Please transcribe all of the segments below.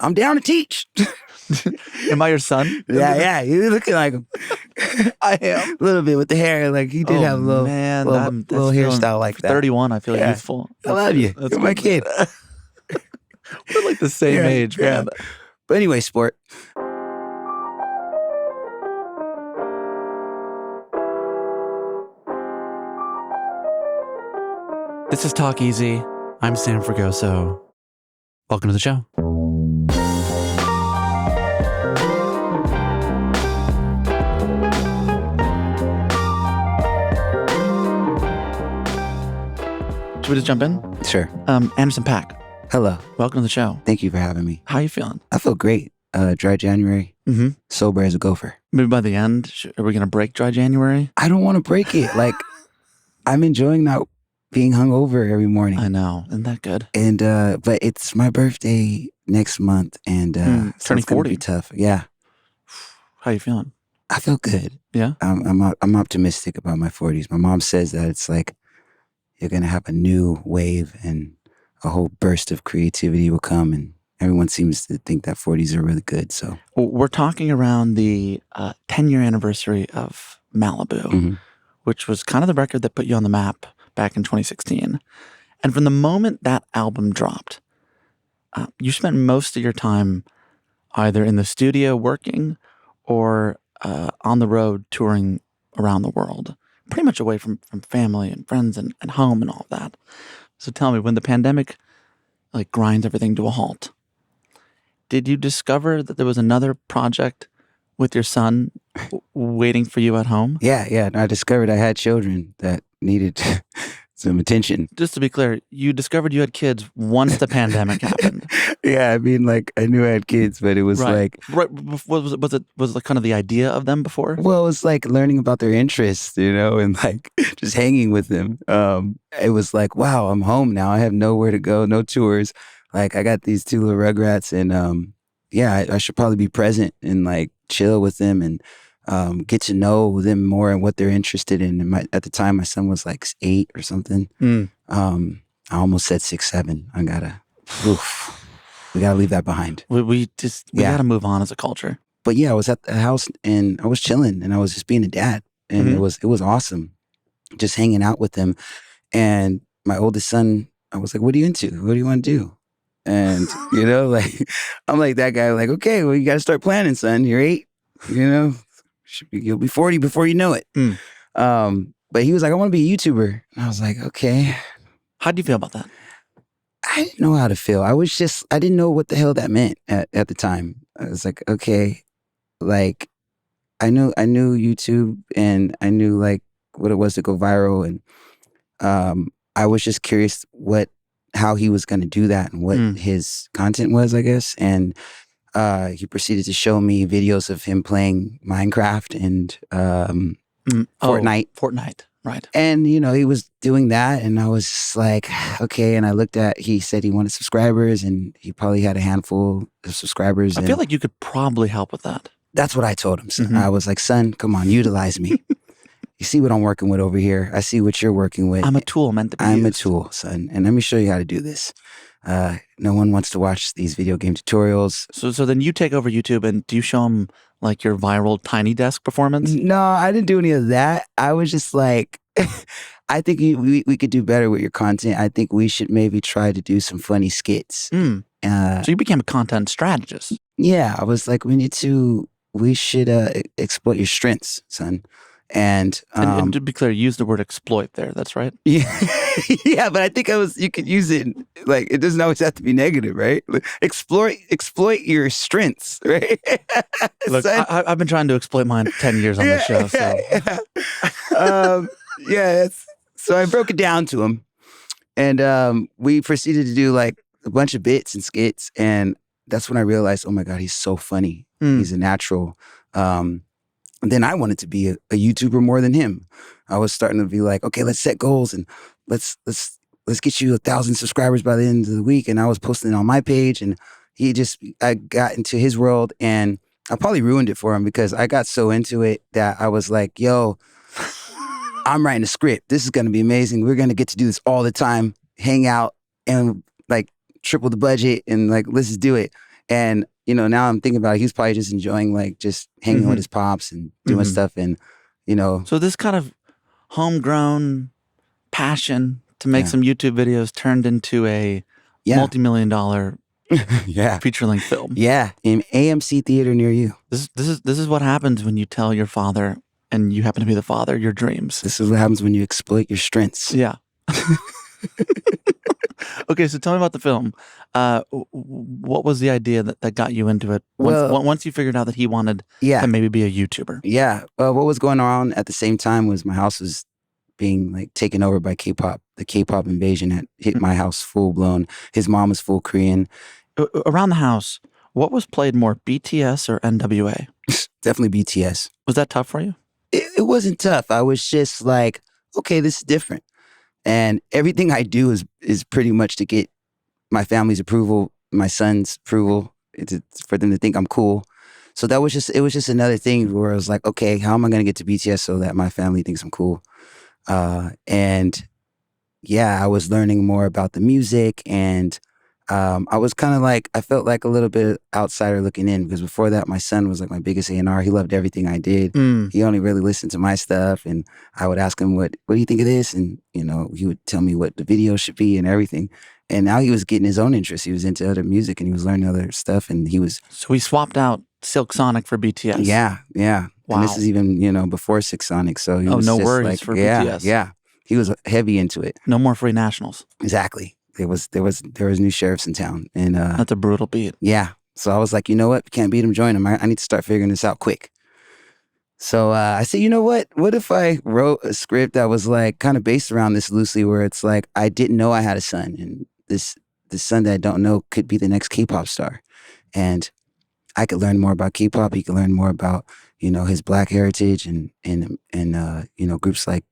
I'm down to teach. Am I your son? Yeah, you're looking like him. I am. A little bit with the hair. Like he did have a little, little hairstyle like that. 31, I feel youthful. I love you. You're my kid. We're like the same age, man. But anyway, sport. This is Talk Easy. I'm Sam Fragoso. Welcome to the show. Should we just jump in? Sure. Anderson Paak. Hello. Welcome to the show. Thank you for having me. How are you feeling? I feel great. Dry January. Mm-hmm. Sober as a gopher. Maybe by the end, are we going to break dry January? I don't want to break it. Like, I'm enjoying not being hungover every morning. I know. Isn't that good? And but it's my birthday next month, and so turning it's gonna 40. be tough. Yeah. How you feeling? I feel good. Yeah. I'm optimistic about my 40s. My mom says that it's like you're gonna have a new wave and a whole burst of creativity will come, and everyone seems to think that 40s are really good. So we're talking around the 10-year anniversary of Malibu, which was kind of the record that put you on the map back in 2016. And from the moment that album dropped, you spent most of your time either in the studio working or on the road touring around the world, pretty much away from family and friends and home and all of that. So tell me, when the pandemic like grinds everything to a halt, did you discover that there was another project with your son waiting for you at home? Yeah. I discovered I had children that needed some attention. Just to be clear, you discovered you had kids once the pandemic happened. Yeah, I mean, like, I knew I had kids, but it was like... Right. Was it kind of the idea of them before? Well, it was like learning about their interests, and like just hanging with them. It was like, wow, I'm home now. I have nowhere to go, no tours. Like, I got these two little rugrats, and I should probably be present and like chill with them and get to know them more and what they're interested in. And at the time, my son was like 8 or something. I almost said 6, 7. We gotta leave that behind. We gotta move on as a culture. But yeah, I was at the house and I was chilling and I was just being a dad, and it was awesome, just hanging out with them. And my oldest son, I was like, "What are you into? What do you want to do?" And like I'm like that guy, like, okay, well, you got to start planning, son. You're 8, you'll be 40 before you know it. But he was like, I want to be a YouTuber. And I was like, okay. How do you feel about that? I didn't know how to feel. I didn't know what the hell that meant at the time. I was like, okay, like I knew YouTube and I knew like what it was to go viral. And I was just curious how he was going to do that and what his content was, I guess. And he proceeded to show me videos of him playing Minecraft and Fortnite. Fortnite, right. And, he was doing that. And I was just like, okay. And I looked he said he wanted subscribers and he probably had a handful of subscribers. I feel like you could probably help with that. That's what I told him. Son. I was like, son, come on, utilize me. You see what I'm working with over here. I see what you're working with. I'm a tool meant to be I'm used. a tool, son. And let me show you how to do this. No one wants to watch these video game tutorials. So then you take over YouTube, and do you show them like your viral Tiny Desk performance? No, I didn't do any of that. I was just like, I think we could do better with your content. I think we should maybe try to do some funny skits. So you became a content strategist. Yeah, I was like, we should exploit your strengths, son. And to be clear, use the word exploit there. That's right. Yeah, yeah. But I think you could use it like it doesn't always have to be negative, right? Like, exploit your strengths, right? Look, I've been trying to exploit mine 10 years on this show. So so I broke it down to him, and we proceeded to do like a bunch of bits and skits, and that's when I realized, oh my God, he's so funny. He's a natural. And then I wanted to be a YouTuber more than him. I was starting to be like, okay, let's set goals and let's get you 1,000 subscribers by the end of the week. And I was posting it on my page, and I got into his world, and I probably ruined it for him because I got so into it that I was like, yo, I'm writing a script. This is going to be amazing. We're going to get to do this all the time, hang out and like triple the budget and like, let's just do it. And, now I'm thinking about it, he was probably just enjoying like just hanging with his pops and doing stuff. And, So this kind of homegrown passion to make some YouTube videos turned into a multi-million-dollar feature-length film. Yeah, in AMC theater near you. This is what happens when you tell your father, and you happen to be the father, your dreams. This is what happens when you exploit your strengths. Yeah. Okay, so tell me about the film. What was the idea that got you into it once you figured out that he wanted to maybe be a YouTuber? Yeah. What was going on at the same time was my house was being like taken over by K-pop. The K-pop invasion had hit my house full blown. His mom was full Korean. Around the house, what was played more, BTS or NWA? Definitely BTS. Was that tough for you? It wasn't tough. I was just like, okay, this is different. And everything I do is pretty much to get my family's approval, my son's approval, it's for them to think I'm cool. So it was just another thing where I was like, okay, how am I going to get to BTS so that my family thinks I'm cool? And yeah, I was learning more about the music, and I was kind of like, I felt like a little bit outsider looking in, because before that, my son was like my biggest A&R. He loved everything I did. He only really listened to my stuff, and I would ask him, what do you think of this? And, he would tell me what the video should be and everything. And now he was getting his own interest. He was into other music, and he was learning other stuff, and he was... So he swapped out Silk Sonic for BTS. Yeah. Wow. And this is even, before Silk Sonic. So he was no just worries like, for BTS. Yeah. He was heavy into it. No more free nationals. Exactly. There was new sheriffs in town, and that's a brutal beat. Yeah. So I was like, you know what? Can't beat him, join him. I need to start figuring this out quick. So I said, you know what? What if I wrote a script that was like kind of based around this loosely, where it's like I didn't know I had a son, and this son that I don't know could be the next K-pop star, and I could learn more about K-pop. He could learn more about his Black heritage and groups like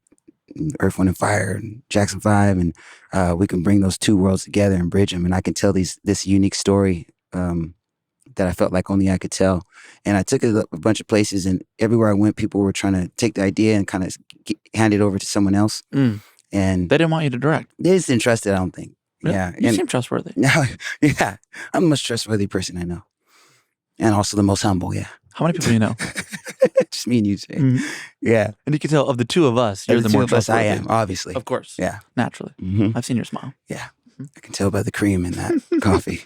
Earth, Wind, and Fire and Jackson 5, and we can bring those two worlds together and bridge them. And I can tell this unique story that I felt like only I could tell. And I took it a bunch of places, and everywhere I went, people were trying to take the idea and kind of hand it over to someone else. And they didn't want you to direct. They just didn't trust it, I don't think. Really? Yeah, you seem trustworthy. Yeah, I'm the most trustworthy person I know, and also the most humble. Yeah. How many people you know? Just me and you, Jay. Yeah. And you can tell of the two of us, you're the more trustworthy. I am, obviously. Of course. Yeah. Naturally. I've seen your smile. Yeah. I can tell by the cream in that coffee.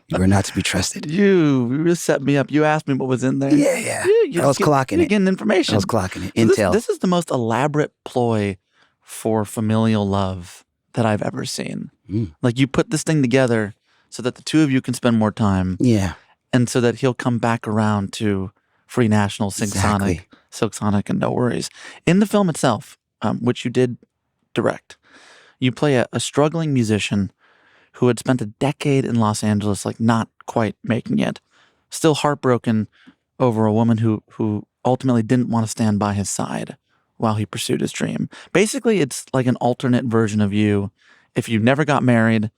You are not to be trusted. You really set me up. You asked me what was in there. Yeah. I was clocking it. Getting information. I was clocking it. Intel. This is the most elaborate ploy for familial love that I've ever seen. Like, you put this thing together so that the two of you can spend more time. Yeah. And so that he'll come back around to Free National, Silk Sonic, and No Worries. In the film itself, which you did direct, you play a struggling musician who had spent a decade in Los Angeles, like not quite making it, still heartbroken over a woman who ultimately didn't want to stand by his side while he pursued his dream. Basically, it's like an alternate version of you if you never got married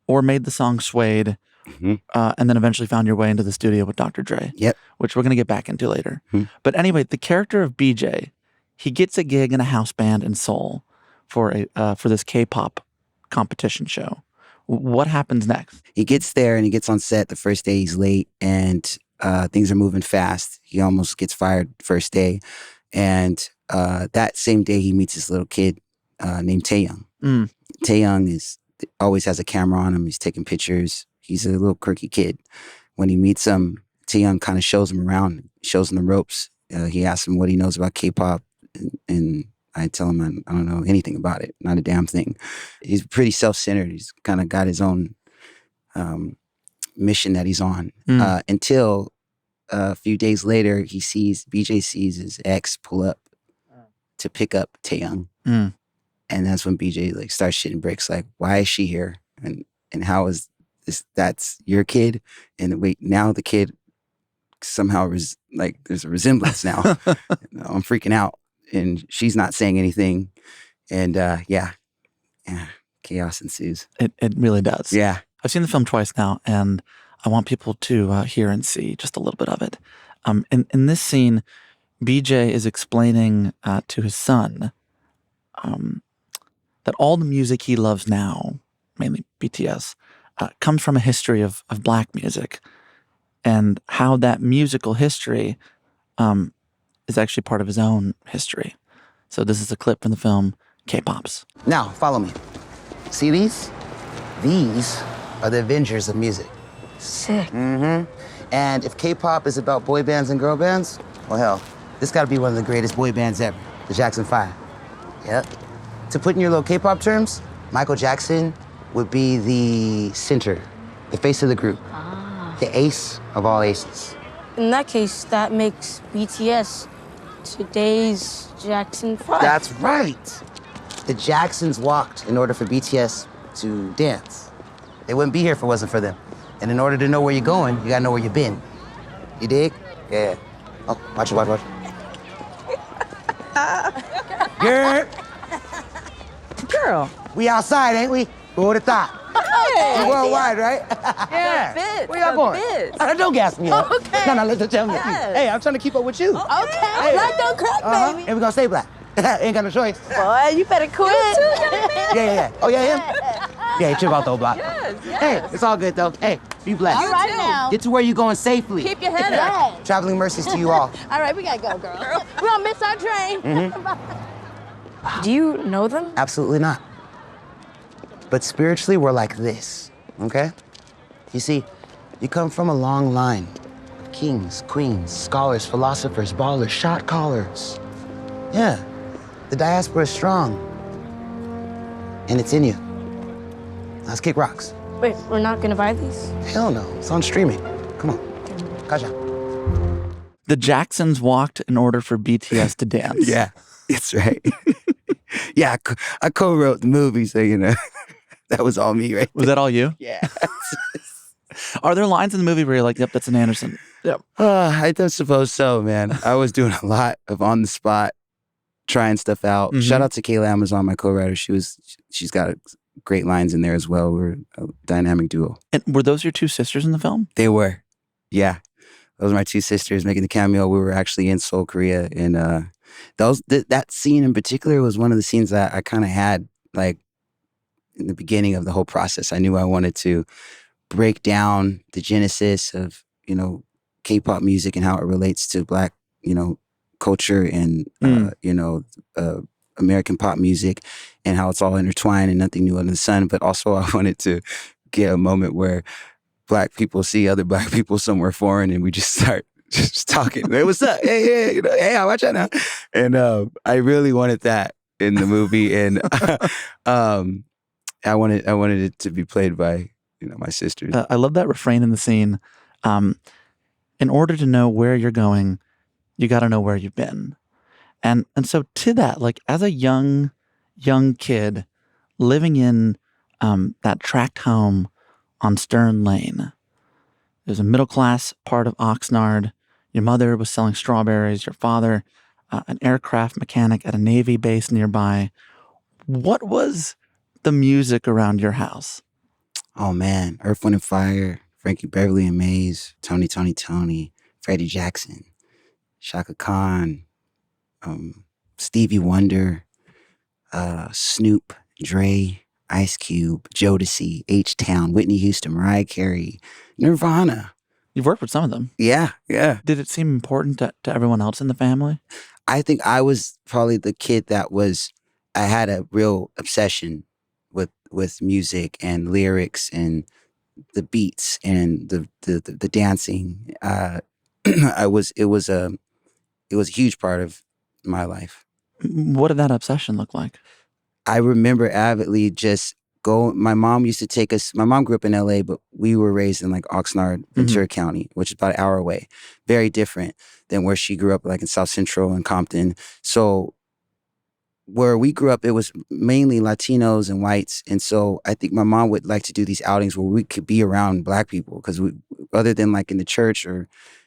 or made the song Suede, and then eventually found your way into the studio with Dr. Dre, which we're going to get back into later. But anyway, the character of BJ, he gets a gig in a house band in Seoul for this K-pop competition show. What happens next? He gets there and he gets on set the first day. He's late, and things are moving fast. He almost gets fired first day. And that same day, he meets this little kid named Taeyoung. Taeyoung always has a camera on him. He's taking pictures. He's a little quirky kid. When he meets him, Taeyoung kind of shows him around, shows him the ropes. He asks him what he knows about K-pop, and I tell him I don't know anything about it, not a damn thing. He's pretty self-centered. He's kind of got his own mission that he's on. Until a few days later, BJ sees his ex pull up to pick up Taeyoung. And that's when BJ like starts shitting bricks, like, why is she here? And how is this? That's your kid? And wait, now the kid somehow there's a resemblance now. I'm freaking out, and she's not saying anything. And chaos ensues. It really does. Yeah. I've seen the film twice now, and I want people to hear and see just a little bit of it. In this scene, BJ is explaining to his son that all the music he loves now, mainly BTS, comes from a history of Black music and how that musical history is actually part of his own history. So this is a clip from the film K-Pops. Now, follow me. See these? These are the Avengers of music. Sick. Mm-hmm. And if K-pop is about boy bands and girl bands, well, hell, this got to be one of the greatest boy bands ever, the Jackson 5. Yep. To put in your little K-pop terms, Michael Jackson would be the center, the face of the group, the ace of all aces. In that case, that makes BTS today's Jackson 5. That's right. The Jacksons walked in order for BTS to dance. They wouldn't be here if it wasn't for them. And in order to know where you're going, you gotta know where you've been. You dig? Yeah. Oh, watch it, watch. Girl. We outside, ain't we? Who would have thought? Hey. We're worldwide, right? Yeah. Fits. Where y'all going? Don't gas me up. Okay. No, listen, tell me. Yes. Hey, I'm trying to keep up with you. Okay. Hey. Black don't crack, baby. And we gonna stay black. Ain't got no choice. Boy, you better quit. Yeah. Oh, yeah, him? Yeah, trip out the block. Yes. Hey, it's all good, though. Hey, be blessed. All right now. Get to where you're going safely. Keep your head up. Traveling mercies to you all. All right, we gotta go, girl. We're gonna miss our train. Do you know them? Absolutely not. But spiritually, we're like this, okay? You see, you come from a long line of kings, queens, scholars, philosophers, ballers, shot callers. Yeah, the diaspora is strong. And it's in you. Let's kick rocks. Wait, we're not gonna buy these? Hell no, it's on streaming. Come on, Kaja. The Jacksons walked in order for BTS to dance. Yeah, that's right. Yeah, I co-wrote the movie, so you know, that was all me, right? Was that all you? Yeah. Are there lines in the movie where you're like, yep, that's an Anderson? Yep. I don't suppose so, man. I was doing a lot of on the spot, trying stuff out. Mm-hmm. Shout out to Kayla Amazon, my co-writer. She's got great lines in there as well. We're a dynamic duo. And were those your two sisters in the film? They were, yeah. Those were my two sisters making the cameo. We were actually in Seoul, Korea, and that scene in particular was one of the scenes that I kind of had like in the beginning of the whole process. I knew I wanted to break down the genesis of, you know, K-pop music and how it relates to Black, you know, culture and, you know, American pop music and how it's all intertwined and nothing new under the sun. But also I wanted to get a moment where Black people see other Black people somewhere foreign and we just start just talking. Hey, what's up? Hey, you know, hey, how watch out now? And I really wanted that in the movie. And I wanted it to be played by, you know, my sisters. I love that refrain in the scene. In order to know where you're going, you got to know where you've been. And so to that, like as a young kid living in that tract home on Stern Lane, it was a middle class part of Oxnard. Your mother was selling strawberries. Your father, an aircraft mechanic at a Navy base nearby. What was the music around your house? Oh man, Earth, Wind and Fire, Frankie Beverly Maze, Tony, Freddie Jackson, Shaka Khan, Stevie Wonder, Snoop, Dre, Ice Cube, Jodeci, H-Town, Whitney Houston, Mariah Carey, Nirvana. You've worked with some of them. Yeah. Did it seem important to everyone else in the family? I think I was probably the kid I had a real obsession with music and lyrics and the beats and the dancing. It was a huge part of my life. What did that obsession look like? I remember avidly just my mom used to take us, my mom grew up in LA, but we were raised in like Oxnard, Ventura County, which is about an hour away. Very different than where she grew up, like in South Central and Compton. So where we grew up, it was mainly Latinos and whites. And so I think my mom would like to do these outings where we could be around Black people because other than like in the church or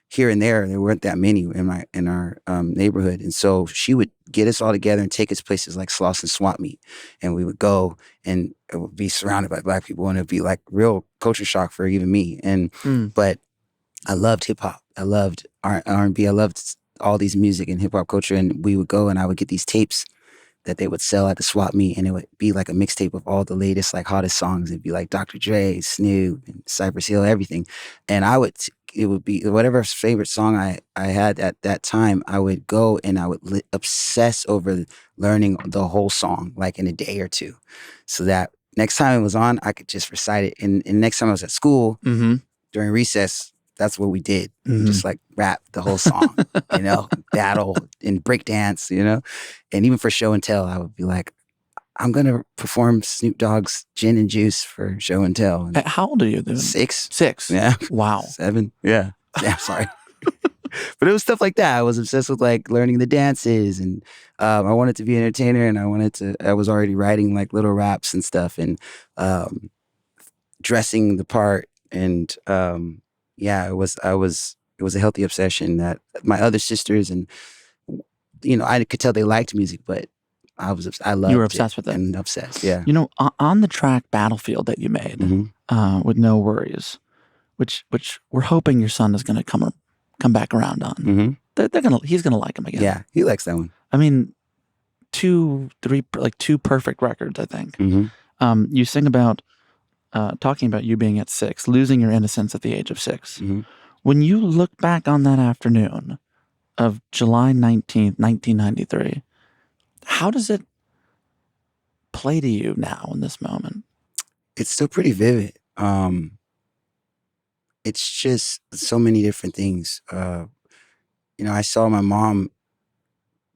here and there weren't that many in our neighborhood. And so she would get us all together and take us places like Sloss and Swap Meet. And we would go and it would be surrounded by Black people and it'd be like real culture shock for even me. And but I loved hip hop. I loved R&B. I loved all these music and hip hop culture. And we would go and I would get these tapes that they would sell at the swap meet, and it would be like a mixtape of all the latest, like hottest songs. It'd be like Dr. Dre, Snoop, and Cypress Hill, everything. And I would it would be whatever favorite song I had at that time. I would go and I would obsess over learning the whole song like in a day or two, so that next time it was on, I could just recite it. And next time I was at school during recess, that's what we did. We just like rap the whole song, battle and break dance, and even for show and tell, I would be like, I'm going to perform Snoop Dogg's Gin and Juice for show and tell. And how old are you then? 6. 6? Yeah. Wow. 7. Yeah. Yeah, sorry. But it was stuff like that. I was obsessed with like learning the dances, and I wanted to be an entertainer, and I was already writing like little raps and stuff, and dressing the part. And it was a healthy obsession that my other sisters and, I could tell they liked music, but I loved it. You were obsessed with it. And obsessed, yeah. On the track Battlefield that you made with NxWorries, which we're hoping your son is going to come back around on. He's going to like him again. Yeah, he likes that one. I mean, 2 perfect records, I think. You sing about talking about you being at 6, losing your innocence at the age of 6. When you look back on that afternoon of July 19th, 1993, how does it play to you now in this moment? It's still pretty vivid. It's just so many different things. I saw my mom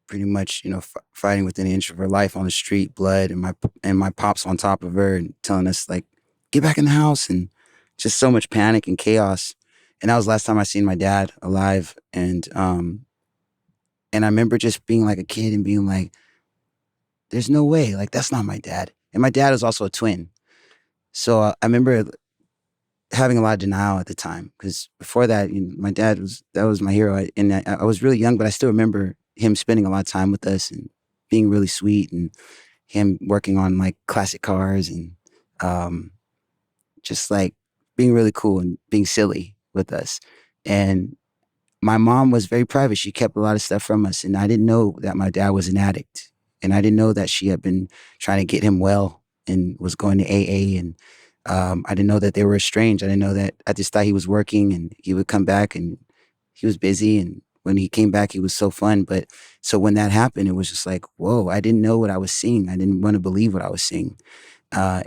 pretty much, fighting within an inch of her life on the street, blood, and my pops on top of her and telling us like, get back in the house, and just so much panic and chaos. And that was the last time I seen my dad alive. And I remember just being like a kid and being like, there's no way, like that's not my dad. And my dad was also a twin. So I remember having a lot of denial at the time, because before that, my dad was my hero. And I was really young, but I still remember him spending a lot of time with us and being really sweet, and him working on like classic cars, and just like being really cool and being silly with us. And my mom was very private. She kept a lot of stuff from us, and I didn't know that my dad was an addict, and I didn't know that she had been trying to get him well and was going to AA, and I didn't know that they were estranged. I didn't know that. I just thought he was working, and he would come back, and he was busy, and when he came back, he was so fun. But so when that happened, it was just like, whoa, I didn't know what I was seeing. I didn't want to believe what I was seeing. I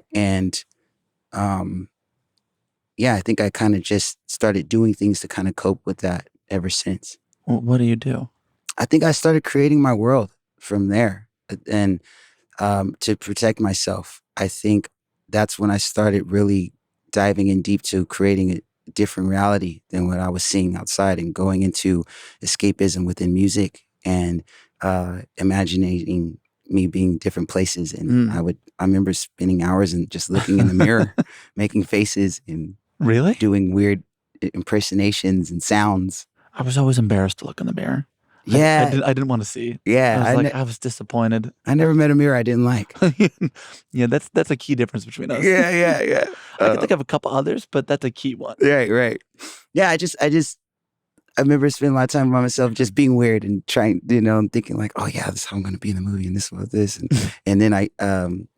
think I kind of just started doing things to kind of cope with that ever since. Well, what do you do? I think I started creating my world from there, and to protect myself. I think that's when I started really diving in deep to creating a different reality than what I was seeing outside, and going into escapism within music, and imagining me being different places. And I remember spending hours and just looking in the mirror, making faces, and really doing weird impersonations and sounds. I was always embarrassed to look in the mirror. Yeah. I didn't want to see. Yeah. I was disappointed. I never met a mirror I didn't like. Yeah, that's a key difference between us. Yeah. I can think of a couple others, but that's a key one. Right. Yeah, I remember spending a lot of time by myself, just being weird and trying, and thinking like, oh yeah, this is how I'm going to be in the movie, and this was this. And then me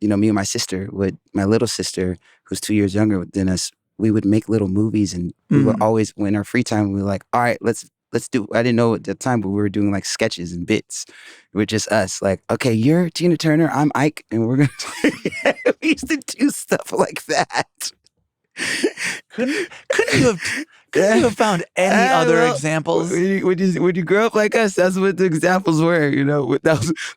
and my sister my little sister, who's 2 years younger than us, we would make little movies, and we would always, when our free time, we were like, all right, let's do, I didn't know at the time, but we were doing like sketches and bits with just us. Like, okay, you're Tina Turner, I'm Ike, and we're going to, we used to do stuff like that. Couldn't you have found any other examples? When you grow up like us, that's what the examples were.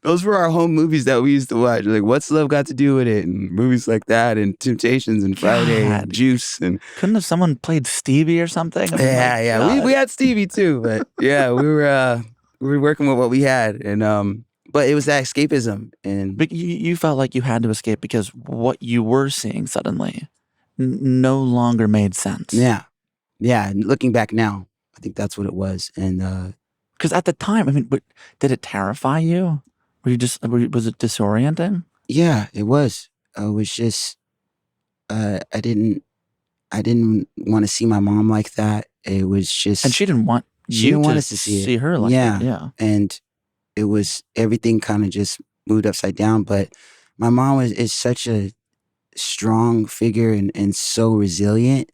Those were our home movies that we used to watch. Like, What's Love Got to Do with It, and movies like that, and Temptations, and Friday, and Juice, and couldn't have someone played Stevie or something? We had Stevie too, but yeah, we were working with what we had, and but it was that escapism, and but you felt like you had to escape because what you were seeing suddenly no longer made sense. Yeah. And looking back now, I think that's what it was. And because at the time, I mean, but did it terrify you? Was it disorienting? Yeah, it was. I was just, I didn't want to see my mom like that. It was just, and she didn't want us to see her like that. Yeah. And it was, everything kind of just moved upside down. But my mom is such a strong figure and so resilient.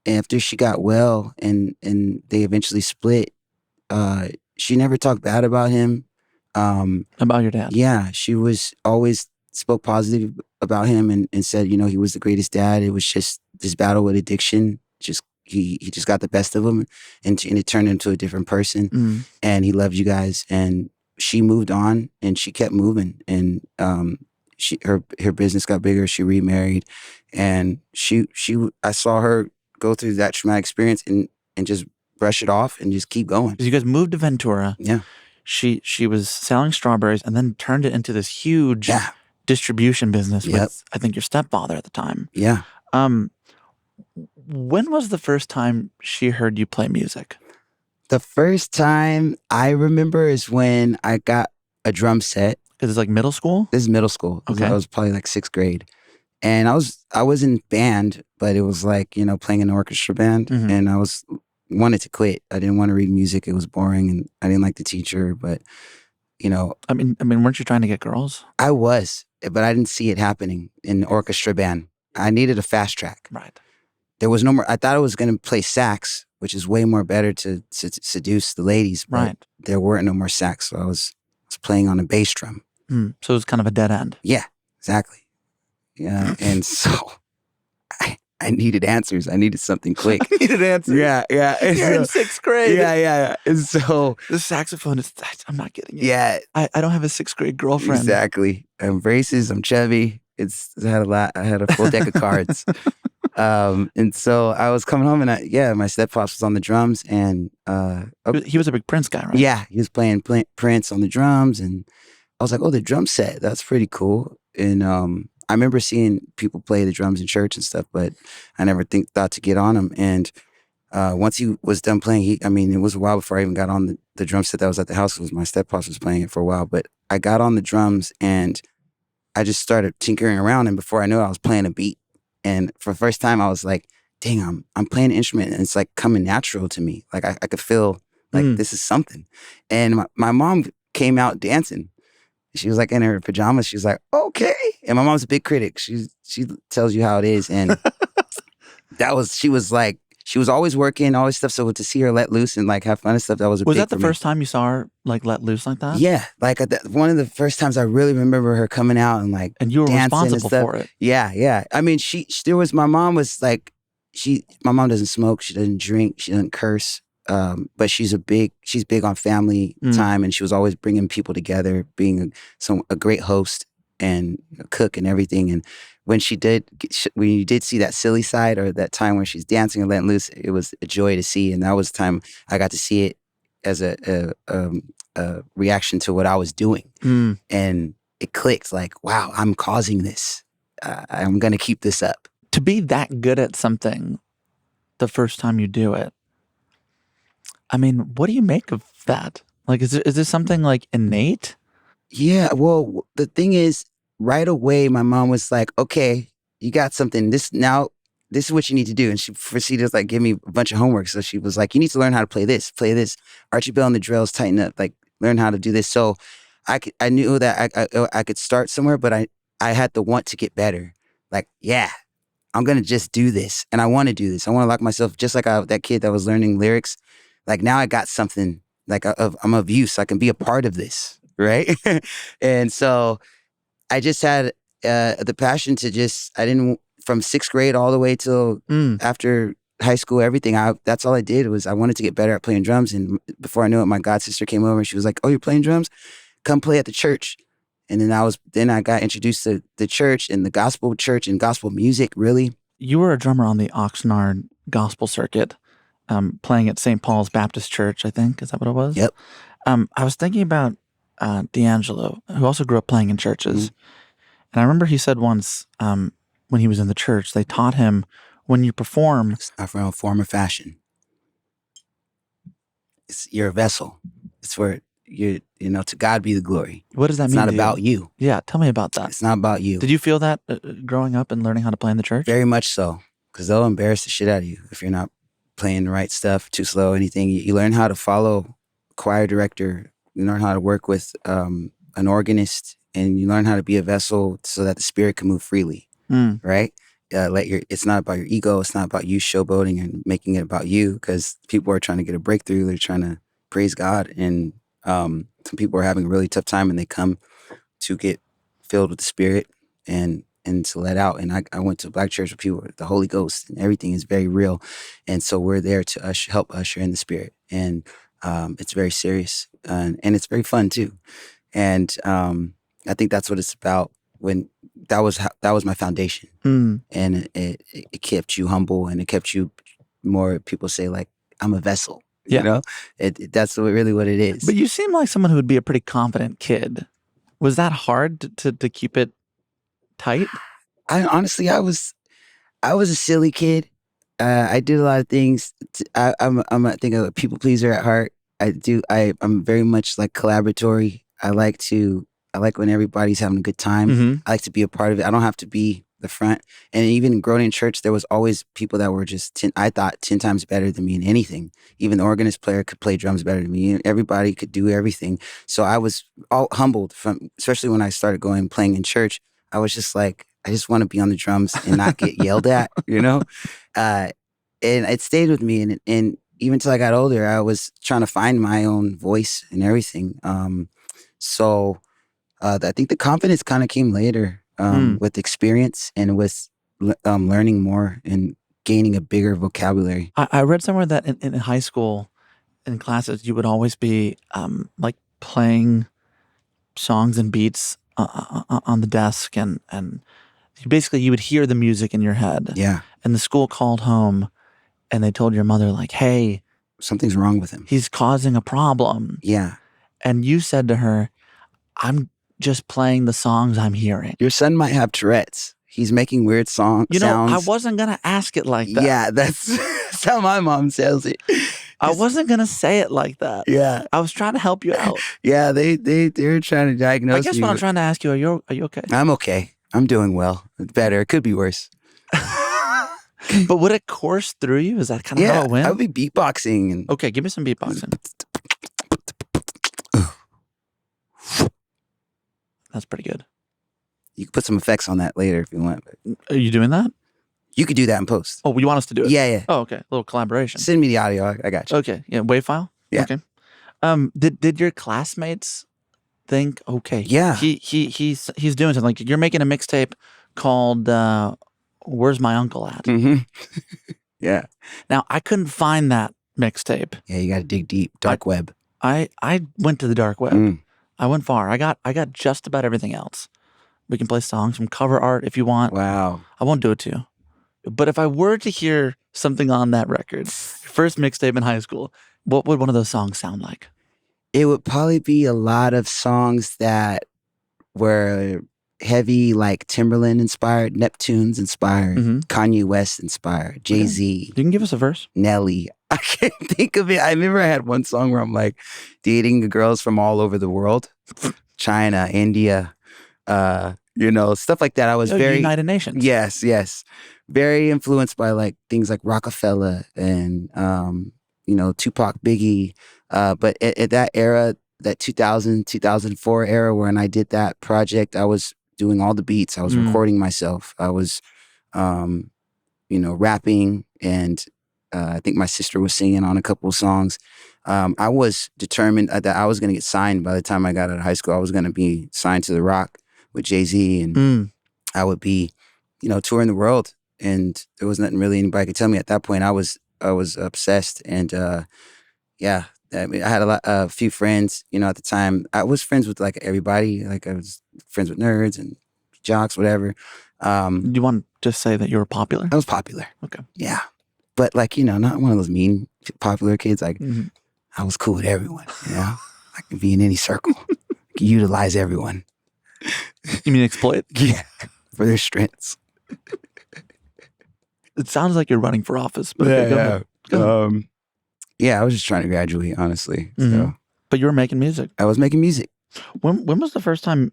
after she got well and they eventually split, she never talked bad about him. About your dad? Yeah, she was always spoke positive about him and said, he was the greatest dad. It was just this battle with addiction. Just he just got the best of him, and it turned into a different person. And he loved you guys. And she moved on, and she kept moving. And her business got bigger. She remarried, and I saw her go through that traumatic experience and just brush it off and just keep going. You guys moved to Ventura. Yeah. She was selling strawberries and then turned it into this huge distribution business with, I think, your stepfather at the time. Yeah. When was the first time she heard you play music? The first time I remember is when I got a drum set. Is this like middle school? This is middle school. Okay. I was probably like 6th grade. And I was in band, but it was like, playing in an orchestra band. And I wanted to quit. I didn't want to read music. It was boring and I didn't like the teacher, but I mean, weren't you trying to get girls? I was, but I didn't see it happening in the orchestra band. I needed a fast track. Right. There was no more. I thought I was going to play sax, which is way more better to seduce the ladies, but right. There weren't no more sax. So I was playing on a bass drum. So it was kind of a dead end. Yeah, exactly. Yeah. And so I needed answers. I needed something quick. I needed answers. Yeah. And You're in 6th grade. Yeah. And so the saxophonist, I'm not getting it. Yeah. I don't have a 6th grade girlfriend. Exactly. I'm braces. I'm chubby. I had a lot. I had a full deck of cards. And so I was coming home and my stepfather was on the drums and he was a big Prince guy, right? Yeah, he was playing Prince on the drums and I was like, oh, the drum set, that's pretty cool. And I remember seeing people play the drums in church and stuff, but I never thought to get on them. And once he was done playing, it was a while before I even got on the drum set that was at the house because my stepfather was playing it for a while. But I got on the drums and I just started tinkering around, and before I knew it, I was playing a beat. And for the first time, I was like, dang, I'm playing an instrument and it's like coming natural to me. Like I could feel like this is something. And my mom came out dancing. She was like in her pajamas. She was like, okay. And my mom's a big critic. She tells you how it is. And she was always working, all this stuff. So to see her let loose and like have fun and stuff, that was Was that the first time you saw her like let loose like that? Yeah. Like one of the first times I really remember her coming out and like and you were responsible for it. Yeah. I mean, my mom was like, my mom doesn't smoke. She doesn't drink. She doesn't curse. But she's big on family time, and she was always bringing people together, being a great host and a cook and everything. And when you did see that silly side or that time where she's dancing and letting loose, it was a joy to see. And that was the time I got to see it as a reaction to what I was doing. And it clicked like, wow, I'm causing this. I'm going to keep this up. To be that good at something the first time you do it, I mean, what do you make of that? Like, is this something like innate? Yeah, well, the thing is, right away, my mom was like, okay, you got something. This is what you need to do. And she proceeded to like give me a bunch of homework. So she was like, you need to learn how to play this. Archie Bell and the drills, tighten up, like learn how to do this. So I knew that I could start somewhere, but I had to want to get better. Like, yeah, I'm going to just do this. And I want to do this. I want to lock myself, just like that kid that was learning lyrics. Like now I got something, like I'm of use. I can be a part of this, right? And so I just had the passion to from 6th grade all the way till after high school, everything. That's all I did was I wanted to get better at playing drums. And before I knew it, my god sister came over and she was like, oh, you're playing drums? Come play at the church. And then I got introduced to the church and the gospel church and gospel music, really. You were a drummer on the Oxnard gospel circuit, playing at St. Paul's Baptist Church, I think. Is that what it was? Yep. I was thinking about D'Angelo, who also grew up playing in churches. And I remember he said once, when he was in the church, they taught him, when you perform... It's not from a form or fashion. You're a vessel. It's where to God be the glory. What does that mean? It's not about you. Yeah, tell me about that. It's not about you. Did you feel that growing up and learning how to play in the church? Very much so, because they'll embarrass the shit out of you if you're not playing the right stuff, too slow, anything. You learn how to follow a choir director. You learn how to work with an organist, and you learn how to be a vessel so that the spirit can move freely, right? it's not about your ego. It's not about you showboating and making it about you, because people are trying to get a breakthrough. They're trying to praise God. And some people are having a really tough time, and they come to get filled with the Spirit and to let out. And I went to a Black church where people, the Holy Ghost and everything is very real. And so we're there to help usher in the Spirit. And it's very serious, and it's very fun too. And I think that's what it's about. When that was my foundation, and it kept you humble, and it kept you more. People say like, I'm a vessel. You know, that's really what it is. But you seem like someone who would be a pretty confident kid. Was that hard to keep it tight? Honestly, I was a silly kid. I did a lot of things. I'm I think a people pleaser at heart. I'm very much like collaboratory. I like when everybody's having a good time. I like to be a part of it. I don't have to be the front. And even growing in church, there was always people that were just 10 times better than me in anything. Even the organist player could play drums better than me. Everybody could do everything. So I was all humbled especially when I started playing in church. I was just like, I just want to be on the drums and not get yelled at, you know? And it stayed with me. And even till I got older, I was trying to find my own voice and everything. So I think the confidence kind of came later with experience and with learning more and gaining a bigger vocabulary. I read somewhere that in high school, in classes, you would always be like playing songs and beats on the desk, and basically you would hear the music in your head. Yeah. And the school called home, and they told your mother like, hey, something's wrong with him. He's causing a problem. Yeah. And you said to her, I'm just playing the songs I'm hearing. Your son might have Tourette's. He's making weird sounds. I wasn't going to ask it like that. Yeah, that's how my mom says it. I wasn't going to say it like that. Yeah. I was trying to help you out. Yeah, they're trying to diagnose you. I guess what I'm trying to ask you, are you okay? I'm okay. I'm doing well. Better. It could be worse. But would it course through you? Is that kind of how it went? I would be beatboxing. And okay, give me some beatboxing. That's pretty good. You can put some effects on that later if you want. Are you doing that? You could do that in post. Oh, you want us to do it? Yeah. Oh, okay. A little collaboration. Send me the audio. I got you. Okay. Yeah. WAV file? Yeah. Okay. Did your classmates think, okay, yeah, he's doing something? Like, you're making a mixtape called Where's My Uncle At? Mm-hmm. Yeah. Now, I couldn't find that mixtape. Yeah, you got to dig deep. Dark web. I went to the dark web. I went far. I got just about everything else. We can play songs from cover art if you want. Wow. I won't do it to you. But if I were to hear something on that record, first mixtape in high school, what would one of those songs sound like? It would probably be a lot of songs that were heavy, like Timberland inspired, Neptunes inspired, Kanye West inspired, Jay-Z. You can give us a verse. Nelly. I can't think of it. I remember I had one song where I'm like dating girls from all over the world, China, India, stuff like that. I was very United Nations. Yes. Very influenced by like things like Rockefeller and Tupac, Biggie. But at that era, that 2000, 2004 era, when I did that project, I was doing all the beats. I was recording myself. I was, rapping, and I think my sister was singing on a couple of songs. I was determined that I was going to get signed by the time I got out of high school. I was going to be signed to The Rock with Jay-Z, and I would be, touring the world. And there was nothing really anybody could tell me at that point. I was obsessed, and I had a few friends. At the time, I was friends with like everybody. Like I was friends with nerds and jocks, whatever. Do you want to say that you were popular? I was popular. Okay. Yeah, but like not one of those mean popular kids. Like I was cool with everyone. I could be in any circle. I could utilize everyone. You mean exploit? Yeah, for their strengths. It sounds like you're running for office. But okay, go ahead. Yeah, I was just trying to graduate, honestly. So. But you were making music. I was making music. When was the first time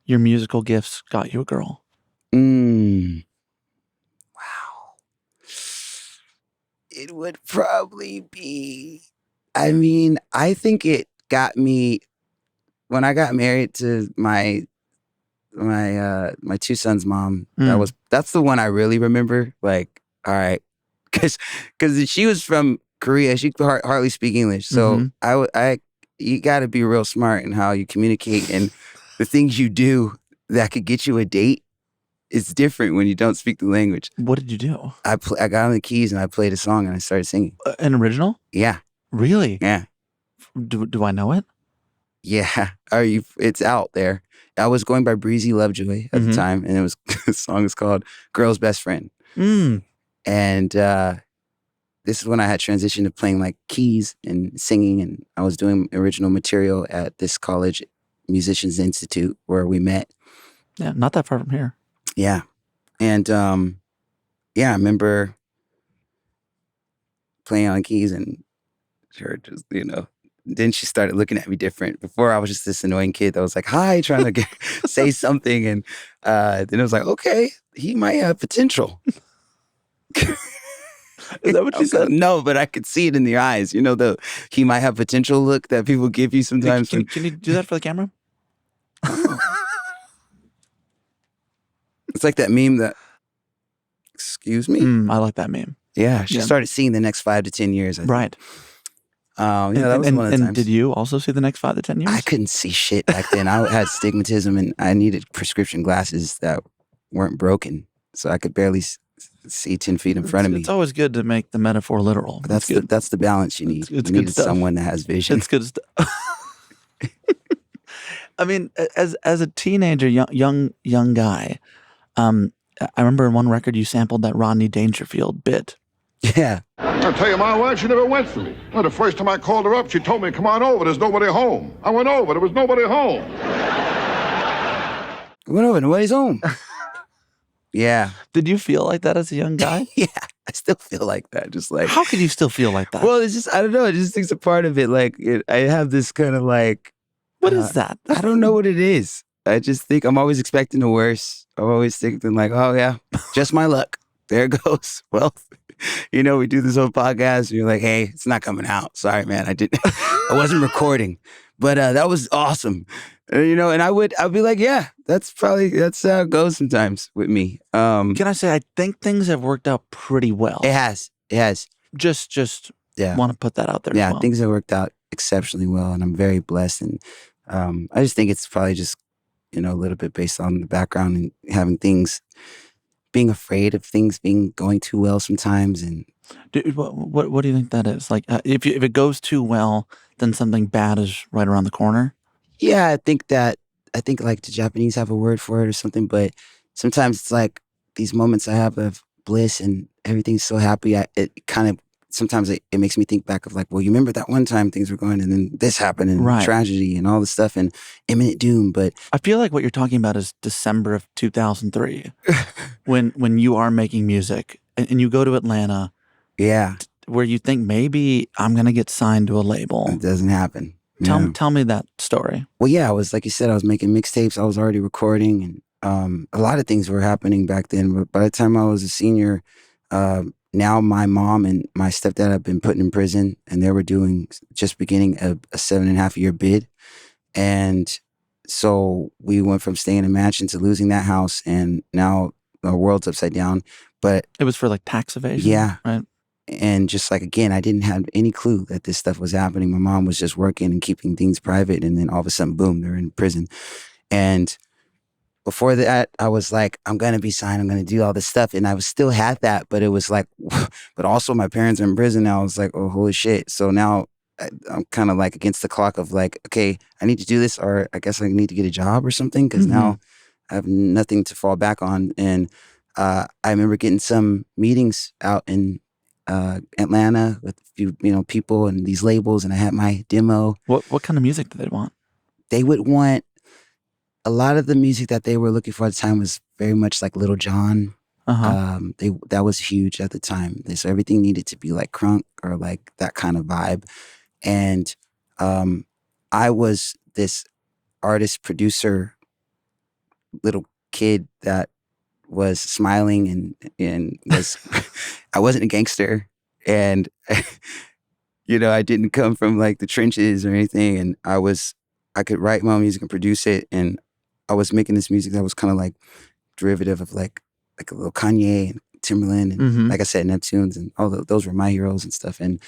your musical gifts got you a girl? Wow. It would probably be, I think it got me when I got married to my my two sons' mom. That's the one I really remember. Like, all right, because she was from Korea. She could hardly speak English, so you got to be real smart in how you communicate, and the things you do that could get you a date. It's different when you don't speak the language. What did you do? I got on the keys and I played a song and I started singing. An original? Yeah. Really? Yeah. Do I know it? Yeah. It's out there. I was going by Breezy Lovejoy at the time, and the song is called Girl's Best Friend. And this is when I had transitioned to playing like keys and singing, and I was doing original material at this college Musicians Institute where we met. Yeah, not that far from here. Yeah. And I remember playing on keys and her just, then she started looking at me different. Before I was just this annoying kid that was like, hi, trying to say something. And then it was like, okay, he might have potential. Is that what you said? No, but I could see it in the eyes. The he might have potential look that people give you sometimes. Can you do that for the camera? It's like that meme that, excuse me? I like that meme. Yeah, she started seeing the next 5 to 10 years. Right. That was one of the times. And did you also see the next 5 to 10 years? I couldn't see shit back then. I had stigmatism and I needed prescription glasses that weren't broken. So I could barely see 10 feet in front of me. It's always good to make the metaphor literal. That's the balance you need. It's you need someone that has vision. It's good stuff. I mean, as a teenager, young guy, I remember in one record you sampled that Rodney Dangerfield bit. Yeah. I'll tell you, my wife, she never went for me. Well, the first time I called her up, she told me, come on over, there's nobody home. I went over, there was nobody home. I went over, nobody's home. Yeah. Did you feel like that as a young guy? Yeah, I still feel like that. Just like, how could you still feel like that? Well, it's just, I don't know. I just think it's a part of it. Like, I have this kind of like, what is that? I don't know what it is. I just think I'm always expecting the worst. I'm always thinking like, oh yeah, just my luck. There it goes. Well, we do this whole podcast and you're like, hey, it's not coming out. Sorry, man. I wasn't recording, but that was awesome. And I'd be like, yeah, that's how it goes sometimes with me. Can I say, I think things have worked out pretty well. It has. Just want to put that out there. Yeah, as well. Things have worked out exceptionally well, and I'm very blessed. And I just think it's probably just, a little bit based on the background and having things, being afraid of things going too well sometimes. And what do you think that is? Like, if it goes too well, then something bad is right around the corner. Yeah, I think like the Japanese have a word for it or something, but sometimes it's like these moments I have of bliss and everything's so happy. Sometimes it makes me think back of like, well, you remember that one time things were going and then this happened and tragedy and all this stuff and imminent doom. But I feel like what you're talking about is December of 2003 when you are making music and you go to Atlanta. Yeah. Where you think maybe I'm going to get signed to a label. It doesn't happen. Tell me that story. Well, yeah, I was, like you said, I was making mixtapes. I was already recording and a lot of things were happening back then. But by the time I was a senior, now my mom and my stepdad have been put in prison and they were just beginning a 7.5-year bid. And so we went from staying in a mansion to losing that house and now the world's upside down. But it was for like tax evasion? Yeah. Right. And just like, again, I didn't have any clue that this stuff was happening. My mom was just working and keeping things private. And then all of a sudden, boom, they're in prison. And before that, I was like, I'm going to be signed. I'm going to do all this stuff. And I still had that, but it was like, but also my parents are in prison now. I was like, oh, holy shit. So now I'm kind of like against the clock of like, okay, I need to do this or I guess I need to get a job or something because now I have nothing to fall back on. And I remember getting some meetings out in Atlanta with a few, people and these labels, and I had my demo. What kind of music did they want? They would want a lot of the music that they were looking for at the time was very much like Little John. That was huge at the time. So everything needed to be like crunk or like that kind of vibe. And I was this artist producer little kid that was smiling and was I wasn't a gangster and I didn't come from like the trenches or anything, and I could write my own music and produce it, and I was making this music that was kind of like derivative of like a little Kanye and Timberland and like I said, Neptunes and all those were my heroes and stuff. And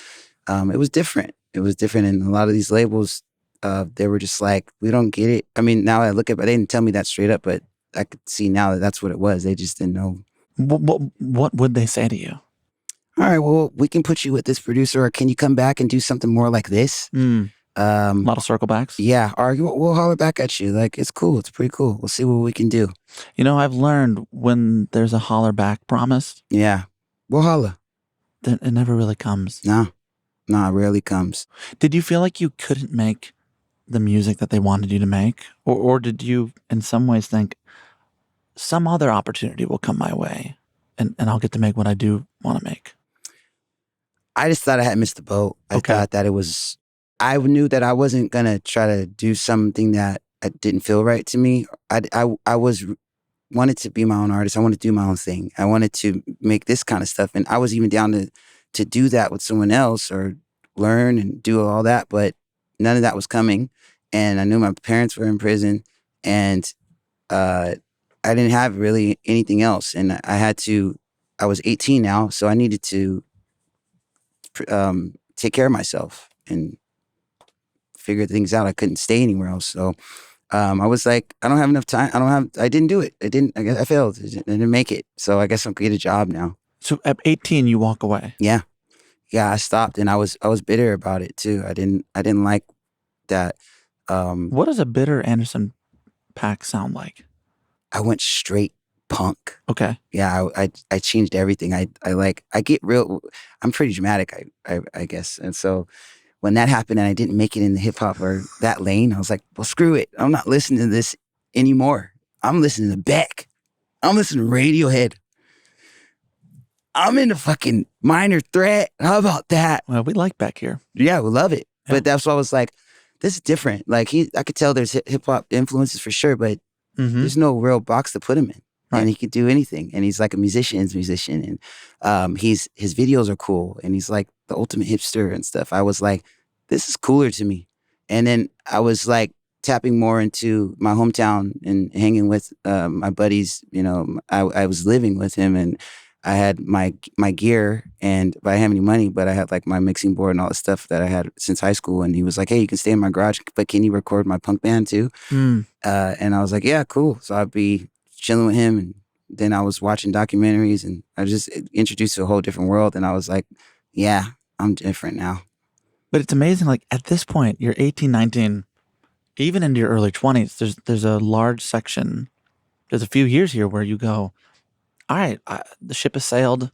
it was different. It was different. And a lot of these labels, they were just like, we don't get it. I mean, now I look at it, they didn't tell me that straight up, but I could see now that that's what it was. They just didn't know. What would they say to you? All right, well, we can put you with this producer, or can you come back and do something more like this? A lot of circle backs? Yeah, or we'll holler back at you. Like, it's cool. It's pretty cool. We'll see what we can do. You know, I've learned when there's a holler back promise. Yeah, we'll holler. Then it never really comes. No, it rarely comes. Did you feel like you couldn't make the music that they wanted you to make? Or did you, in some ways, think some other opportunity will come my way and I'll get to make what I do want to make? I just thought I had missed the boat. I thought that I knew that I wasn't going to try to do something that didn't feel right to me. I wanted to be my own artist. I wanted to do my own thing. I wanted to make this kind of stuff. And I was even down to do that with someone else or learn and do all that. But none of that was coming. And I knew my parents were in prison. And I didn't have really anything else. And I was 18 now. So I needed to take care of myself and figure things out. I couldn't stay anywhere else. So I was like, I don't have enough time. I didn't do it. I failed. I didn't make it. So I guess I'll get a job now. So at 18, you walk away. Yeah. I stopped, and I was bitter about it too. I didn't like that. What does a bitter Anderson Paak sound like? I went straight punk. Okay. Yeah, I changed everything. I get real. I'm pretty dramatic, I guess. And so when that happened and I didn't make it in the hip hop or that lane, I was like, well, screw it. I'm not listening to this anymore. I'm listening to Beck. I'm listening to Radiohead. I'm into fucking Minor Threat. How about that? Well, we like Beck here. Yeah, we love it. Yeah. But that's why I was like, this is different. Like I could tell there's hip hop influences for sure, but there's no real box to put him in. Right. And he could do anything. And he's like a musician's musician. And his videos are cool. And he's like the ultimate hipster and stuff. I was like, this is cooler to me. And then I was like tapping more into my hometown and hanging with my buddies. You know, I was living with him, and I had my gear, and I didn't have any money, but I had like my mixing board and all the stuff that I had since high school. And he was like, hey, you can stay in my garage, but can you record my punk band too? And I was like, yeah, cool. So I'd be chilling with him, and then I was watching documentaries, and I just introduced to a whole different world. And I was like, yeah, I'm different now. But it's amazing, like at this point, you're 18, 19, even into your early 20s, there's a large section, there's a few years here where you go, all right, the ship has sailed.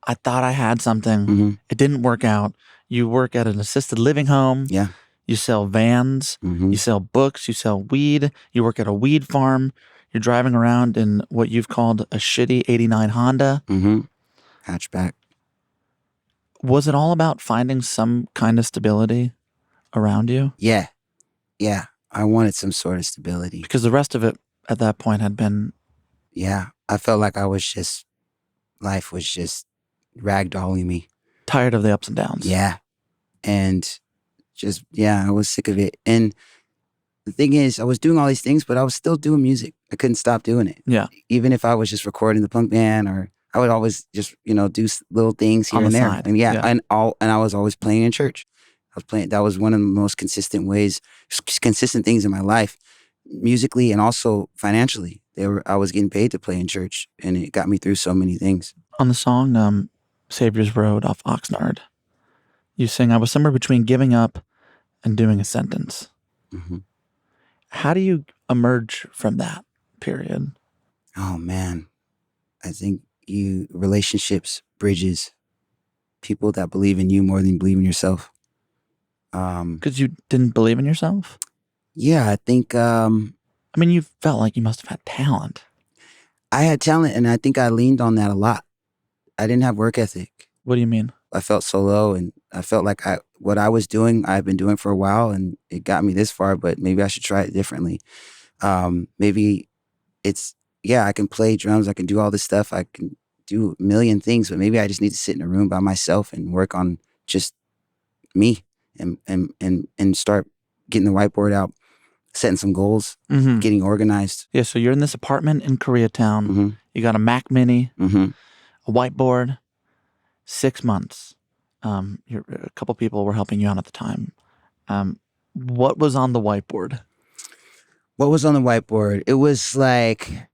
I thought I had something. It didn't work out. You work at an assisted living home. Yeah. You sell vans. You sell books. You sell weed. You work at a weed farm. You're driving around in what you've called a shitty 89 Honda. Hatchback. Was it all about finding some kind of stability around you? Yeah. I wanted some sort of stability. Because the rest of it at that point had been... Yeah. I felt like life was just ragdolling me. Tired of the ups and downs. Yeah. And I was sick of it. And the thing is, I was doing all these things, but I was still doing music. I couldn't stop doing it. Yeah. Even if I was just recording the punk band, or I would always just, do little things here on and the there. side. And and I was always playing in church. That was one of the most consistent things in my life, musically and also financially. I was getting paid to play in church, and it got me through so many things. On the song Savior's Road off Oxnard, you sing, I was somewhere between giving up and doing a sentence. How do you emerge from that period? Oh, man. I think relationships, bridges, people that believe in you more than you believe in yourself. Because you didn't believe in yourself? Yeah, I think... I mean, you felt like you must have had talent. I had talent, and I think I leaned on that a lot. I didn't have work ethic. What do you mean? I felt so low, and I felt like what I was doing, I've been doing for a while, and it got me this far, but maybe I should try it differently. Maybe I can play drums, I can do all this stuff, I can do a million things, but maybe I just need to sit in a room by myself and work on just me and start getting the whiteboard out setting some goals, getting organized. Yeah, so you're in this apartment in Koreatown. You got a Mac Mini, a whiteboard, 6 months. A couple people were helping you out at the time. What was on the whiteboard? What was on the whiteboard? It was like,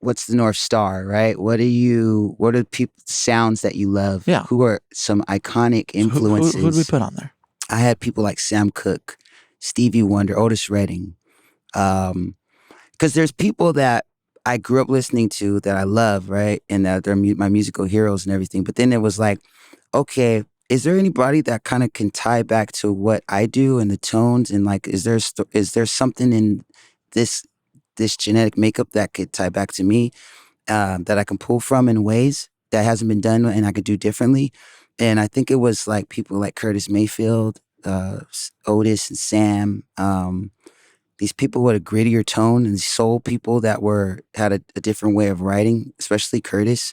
what's the North Star, right? What are people sounds that you love? Yeah. Who are some iconic influences? Who did we put on there? I had people like Sam Cooke, Stevie Wonder, Otis Redding. Because there's people that I grew up listening to that I love, right? And that they're my musical heroes and everything. But then it was like, okay, is there anybody that kind of can tie back to what I do and the tones? And like, is there something in this genetic makeup that could tie back to me that I can pull from in ways that hasn't been done and I could do differently? And I think it was like people like Curtis Mayfield, Otis and Sam, these people with a grittier tone, and these soul people that had a different way of writing, especially Curtis.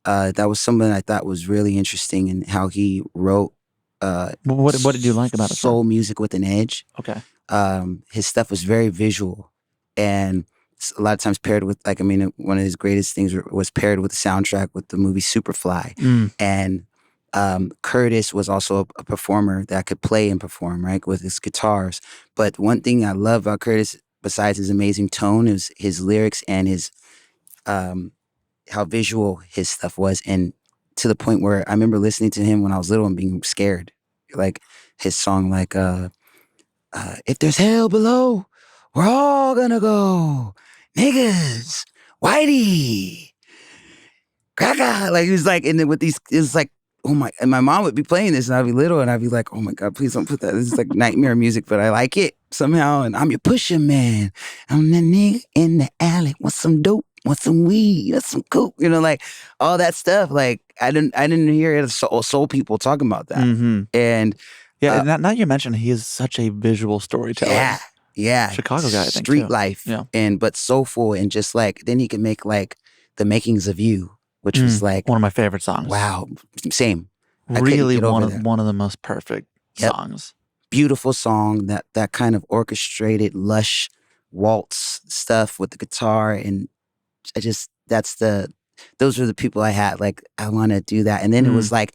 That was something I thought was really interesting in how he wrote. What did you like about it? Soul music with an edge. Okay. His stuff was very visual, and a lot of times paired with one of his greatest things was paired with the soundtrack with the movie Superfly. And Curtis was also a performer that could play and perform, right, with his guitars. But one thing I love about Curtis, besides his amazing tone, is his lyrics and his how visual his stuff was, and to the point where I remember listening to him when I was little and being scared. Like his song, like if there's hell below, we're all gonna go, niggas, whitey, cracker. Like he was like, and then with these, it was like, oh my, and my mom would be playing this and I'd be little and I'd be like, oh my God, please don't put that. This is like nightmare music, but I like it somehow. And I'm your pusher man. I'm the nigga in the alley. Want some dope? Want some weed? Want some coke? You know, like all that stuff. Like I didn't hear soul people talking about that. And yeah, now you mentioned he is such a visual storyteller. Yeah. Chicago guy, I think, street too. life. Yeah. But soulful, and just like then he could make like The Makings of You, which was like one of my favorite songs. Wow, same. Really one of the most perfect songs. Beautiful song, that kind of orchestrated, lush waltz stuff with the guitar, and those are the people I had. Like I want to do that, and then it was like,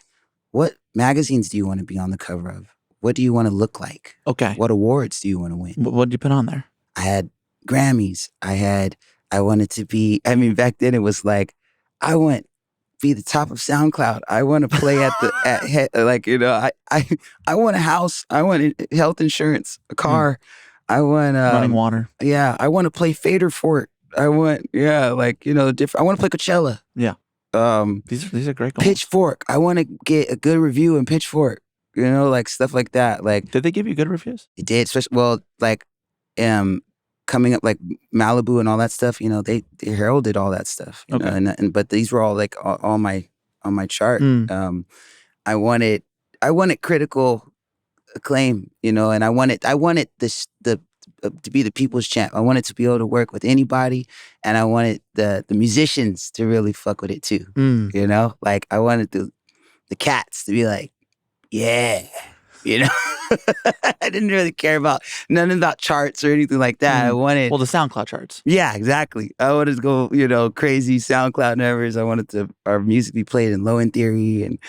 what magazines do you want to be on the cover of? What do you want to look like? Okay. What awards do you want to win? What did you put on there? I had Grammys. I wanted to be. I mean, back then it was like, I want be the top of SoundCloud. I want to play I want a house. I want health insurance, a car. I want running water. Yeah, I want to play Fader Fort. I want different. I want to play Coachella. Yeah. These are great goals. Pitchfork. I want to get a good review in Pitchfork. You know, like stuff like that. Like, did they give you good reviews? It did. Especially, coming up like Malibu and all that stuff. You know, they heralded all that stuff. You know? But these were all like on my chart. I wanted critical acclaim. You know, and I wanted this to be the people's champ. I wanted to be able to work with anybody, and I wanted the musicians to really fuck with it too. You know, like I wanted the cats to be like, yeah, you know. I didn't really care about nothing about charts or anything like that. I wanted the SoundCloud charts. Yeah, exactly. I wanted to go, crazy SoundCloud numbers. I wanted our music be played in Low End Theory, and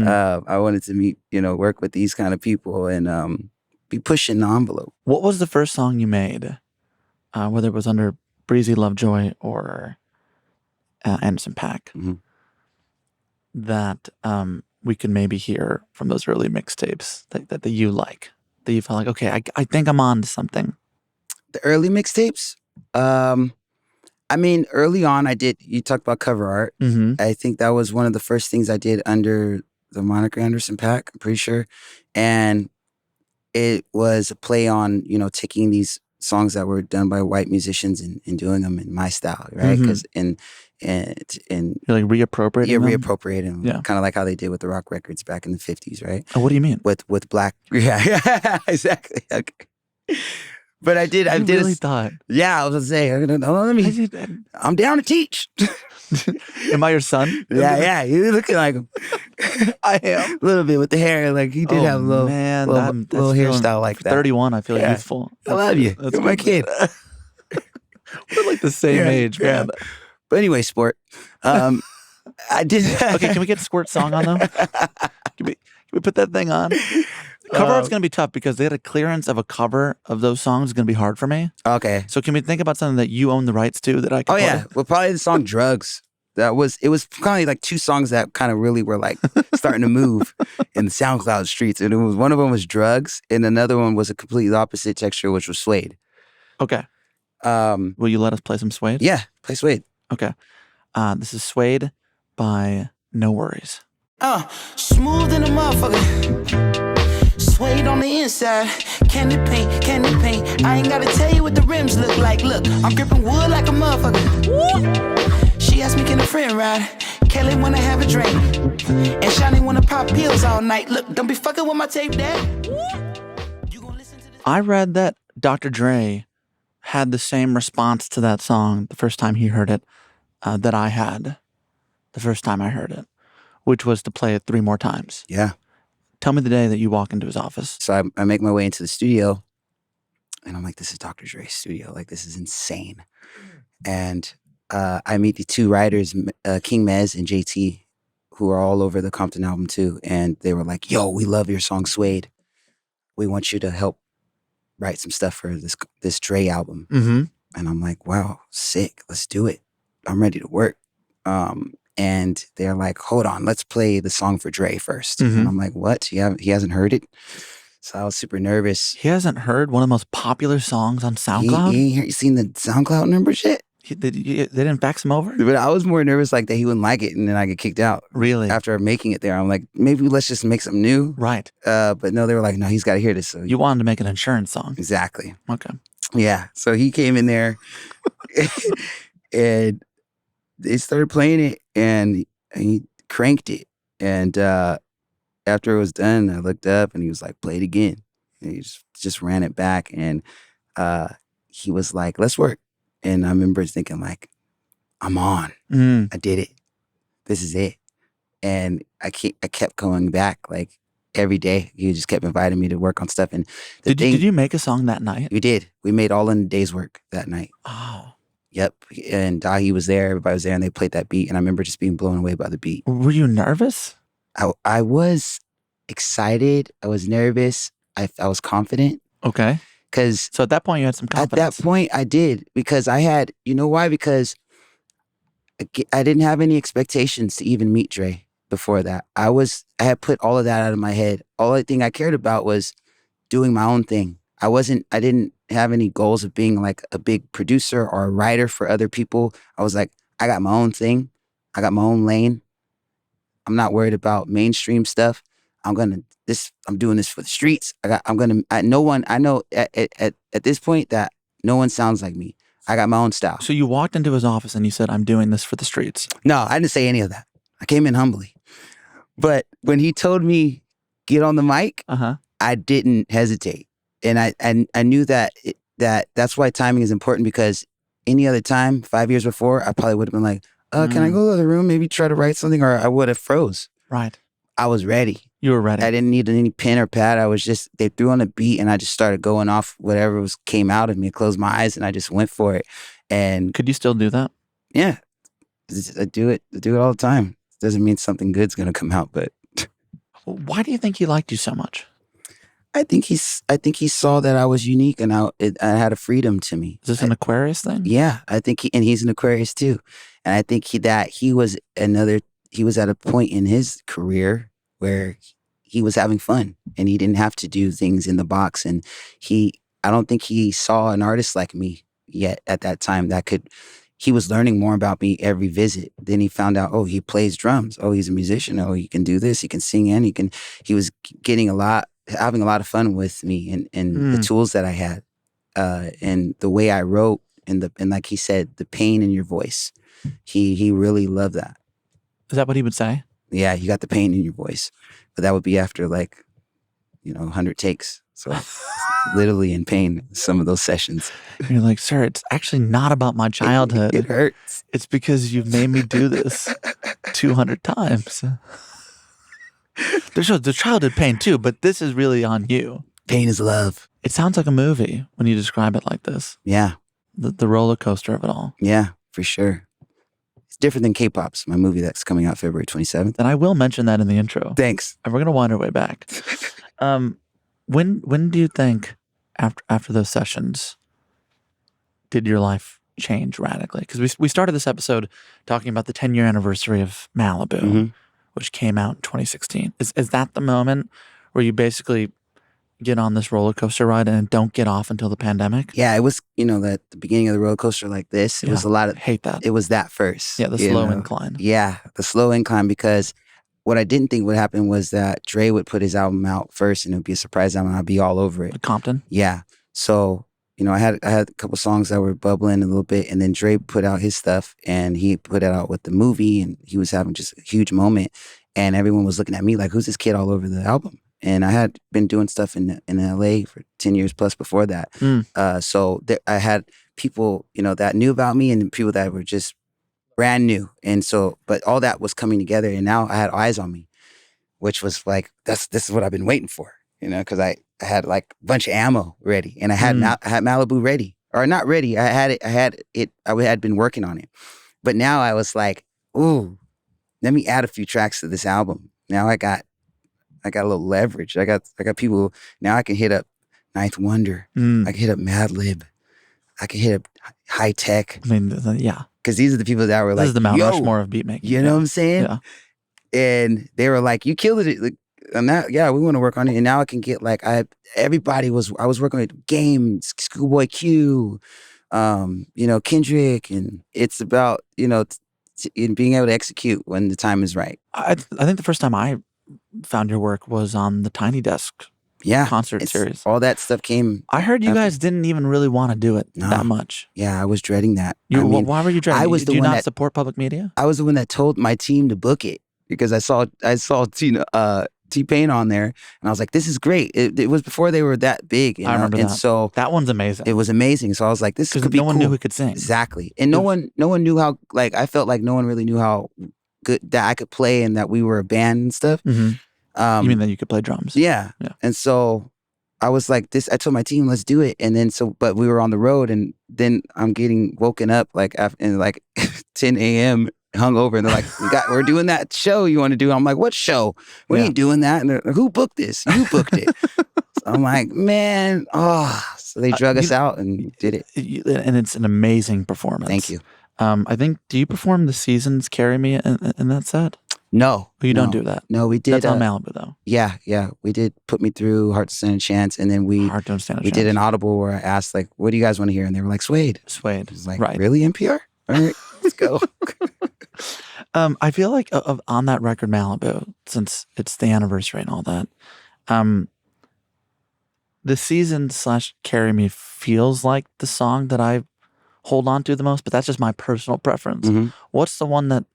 I wanted to meet, work with these kind of people and be pushing the envelope. What was the first song you made, whether it was under Breezy Lovejoy or Anderson Paak, that we could maybe hear from those early mixtapes that you like, that you felt like, okay, I think I'm on to something? The early mixtapes? Early on you talked about cover art. I think that was one of the first things I did under the moniker Anderson Paak, I'm pretty sure. And it was a play on, taking these songs that were done by white musicians and doing them in my style, right? Because and you're like reappropriating them? Reappropriating. Yeah. Kind of like how they did with the rock records back in the 50s, right? Oh, what do you mean? With black. Yeah, exactly. Okay. But I did. really thought. Yeah, I was gonna say. I'm down to teach. Am I your son? Yeah. You're looking like him. I am. A little bit with the hair. Like he did have a little, little hairstyle like that. 31, I feel youthful. I love you. You're my kid. We're like the same age, man. But anyway, sport. I did. Okay, can we get Squirt song on though? Can we put that thing on? Cover art's going to be tough because they had a clearance of a cover of those songs is going to be hard for me. Okay. So can we think about something that you own the rights to that I can play? Well, probably the song Drugs. It was kind of like two songs that kind of really were like starting to move in the SoundCloud streets. And one of them was Drugs and another one was a completely opposite texture, which was Suede. Okay. Will you let us play some Suede? Yeah, play Suede. Okay. This is Suede by NxWorries. Smooth in the motherfucker. Suede on the inside. Candy paint. I ain't gotta tell you what the rims look like. Look, I'm gripping wood like a motherfucker. Woo! She asked me, can a friend ride? Kelly wanna have a drink. And Shani wanna pop pills all night. Look, don't be fucking with my tape, Dad. You gonna listen to this? I read that Dr. Dre had the same response to that song the first time he heard it that I had the first time I heard it, which was to play it 3 more times. Yeah. Tell me the day that you walk into his office. So I make my way into the studio and I'm like, this is Dr. Dre's studio. Like, this is insane. And I meet the 2 writers, King Mez and JT, who are all over the Compton album too. And they were like, yo, we love your song Suede. We want you to help write some stuff for this Dre album. Mm-hmm. And I'm like, wow, sick. Let's do it. I'm ready to work. And they're like, hold on, let's play the song for Dre first. Mm-hmm. And I'm like, what? He hasn't heard it? So I was super nervous. He hasn't heard one of the most popular songs on SoundCloud? He ain't seen the SoundCloud numbers yet? They didn't fax him over? But I was more nervous like that he wouldn't like it and then I get kicked out. Really? After making it there, I'm like, maybe let's just make something new. Right. But no, they were like, no, he's got to hear this. So you wanted to make an insurance song. Exactly. Okay. Yeah. So he came in there and they started playing it and he cranked it. And after it was done, I looked up and he was like, play it again. And he just ran it back and he was like, let's work. And I remember thinking like, I'm on. I did it. This is it. And I kept going back like every day. He just kept inviting me to work on stuff. And did you make a song that night? We did. We made all in a day's work that night. Oh. Yep. And Dahi was there. Everybody was there and they played that beat. And I remember just being blown away by the beat. Were you nervous? I was excited. I was nervous. I was confident. Okay. So at that point you had some confidence. At that point I did because I had, you know why? Because I didn't have any expectations to even meet Dre before that. I had put all of that out of my head. All thing I cared about was doing my own thing. I didn't have any goals of being like a big producer or a writer for other people. I was like, I got my own thing. I got my own lane. I'm not worried about mainstream stuff. I'm doing this for the streets. I know at this point that no one sounds like me. I got my own style. So you walked into his office and you said, I'm doing this for the streets. No, I didn't say any of that. I came in humbly. But when he told me, get on the mic, I didn't hesitate. And I knew that's why timing is important because any other time, 5 years before, I probably would have been like, can I go to the room, maybe try to write something, or I would have froze. Right. I was ready. You were ready. I didn't need any pen or pad. They threw on a beat and I just started going off whatever came out of me. I closed my eyes and I just went for it. And could you still do that? Yeah. I do it all the time. It doesn't mean something good's going to come out, but. Why do you think he liked you so much? I think he saw that I was unique and I had a freedom to me. Is this an Aquarius thing? Yeah, I think he's an Aquarius too. And I think he was at a point in his career where he was having fun and he didn't have to do things in the box. And I don't think he saw an artist like me yet at that time he was learning more about me every visit. Then he found out, oh, he plays drums. Oh, he's a musician. Oh, he can do this. He can sing and he was having a lot of fun with me and the tools that I had and the way I wrote and like he said, the pain in your voice. He really loved that. Is that what he would say? Yeah, you got the pain in your voice. But that would be after 100 takes. So literally in pain some of those sessions. You're like, sir, it's actually not about my childhood. It hurts. It's because you've made me do this 200 times. There's childhood pain too, but this is really on you. Pain is love. It sounds like a movie when you describe it like this. Yeah. The roller coaster of it all. Yeah, for sure. It's different than K-Pop's, my movie that's coming out February 27th. And I will mention that in the intro. Thanks. And we're going to wind our way back. When do you think after those sessions did your life change radically? Because we started this episode talking about the 10-year anniversary of Malibu, which came out in 2016. Is that the moment where you basically get on this roller coaster ride and don't get off until the pandemic? Yeah, it was, that the beginning of the roller coaster like this, it was a lot of... hate that. It was that first. Yeah, the slow incline. Yeah, the slow incline, because what I didn't think would happen was that Dre would put his album out first and it would be a surprise album and I'd be all over it. Compton? Yeah. So, I had a couple songs that were bubbling a little bit, and then Dre put out his stuff and he put it out with the movie, and he was having just a huge moment, and everyone was looking at me like, who's this kid all over the album? And I had been doing stuff in LA for 10 years plus before that. So I had people, that knew about me and people that were just brand new. And so, but all that was coming together, and now I had eyes on me, which was like, this is what I've been waiting for, because I had like a bunch of ammo ready, and I had Malibu ready, or not ready. I had been working on it, but now I was like, ooh, let me add a few tracks to this album. Now I got a little leverage. I got people now. I can hit up Ninth Wonder. I can hit up Madlib. I can hit up High Tech. I mean, yeah. Because these are the people that were like, this is the Mount Rushmore of beat making. You know what I'm saying? Yeah. And they were like, you killed it. Like, and that, yeah, we want to work on it. And now I can get like, I was working with Games, Schoolboy Q, Kendrick. And it's about, in being able to execute when the time is right. I think the first time I found your work was on the Tiny Desk concert series. All that stuff came. I heard you guys didn't even really want to do it that much. Yeah, I was dreading that. Why were you dreading it? I was Do you not support public media? I was the one that told my team to book it, because I saw T-Pain on there, and I was like, this is great. It was before they were that big. I remember and that. So that one's amazing. It was amazing. So I was like, this could be no one cool. knew who could sing. Exactly. And no one knew how, like, I felt like no one really knew how good that I could play and that we were a band and stuff. You mean that you could play drums? Yeah. And so I was like, I told my team, let's do it. And then but we were on the road, and then I'm getting woken up like in like 10 a.m. hungover, and they're like, we're doing that show you want to do. I'm like, what show? We ain't doing that. And they're like, who booked this? You booked it. So I'm like, man, so they drug us out and did it. And it's an amazing performance. Thank you. I think, do you perform the Seasons Carry Me in that set? No. Oh, you don't do that? No, we did. That's on Malibu, though. Yeah. We did Put Me Through, Hard to Stand a Chance, and then we did an audible where I asked, like, what do you guys want to hear? And they were like, Suede. Suede. I was like, right. Really, NPR? All right, let's go. I feel like on that record, Malibu, since it's the anniversary and all that, the Season/Carry Me feels like the song that I hold on to the most, but that's just my personal preference. What's the one that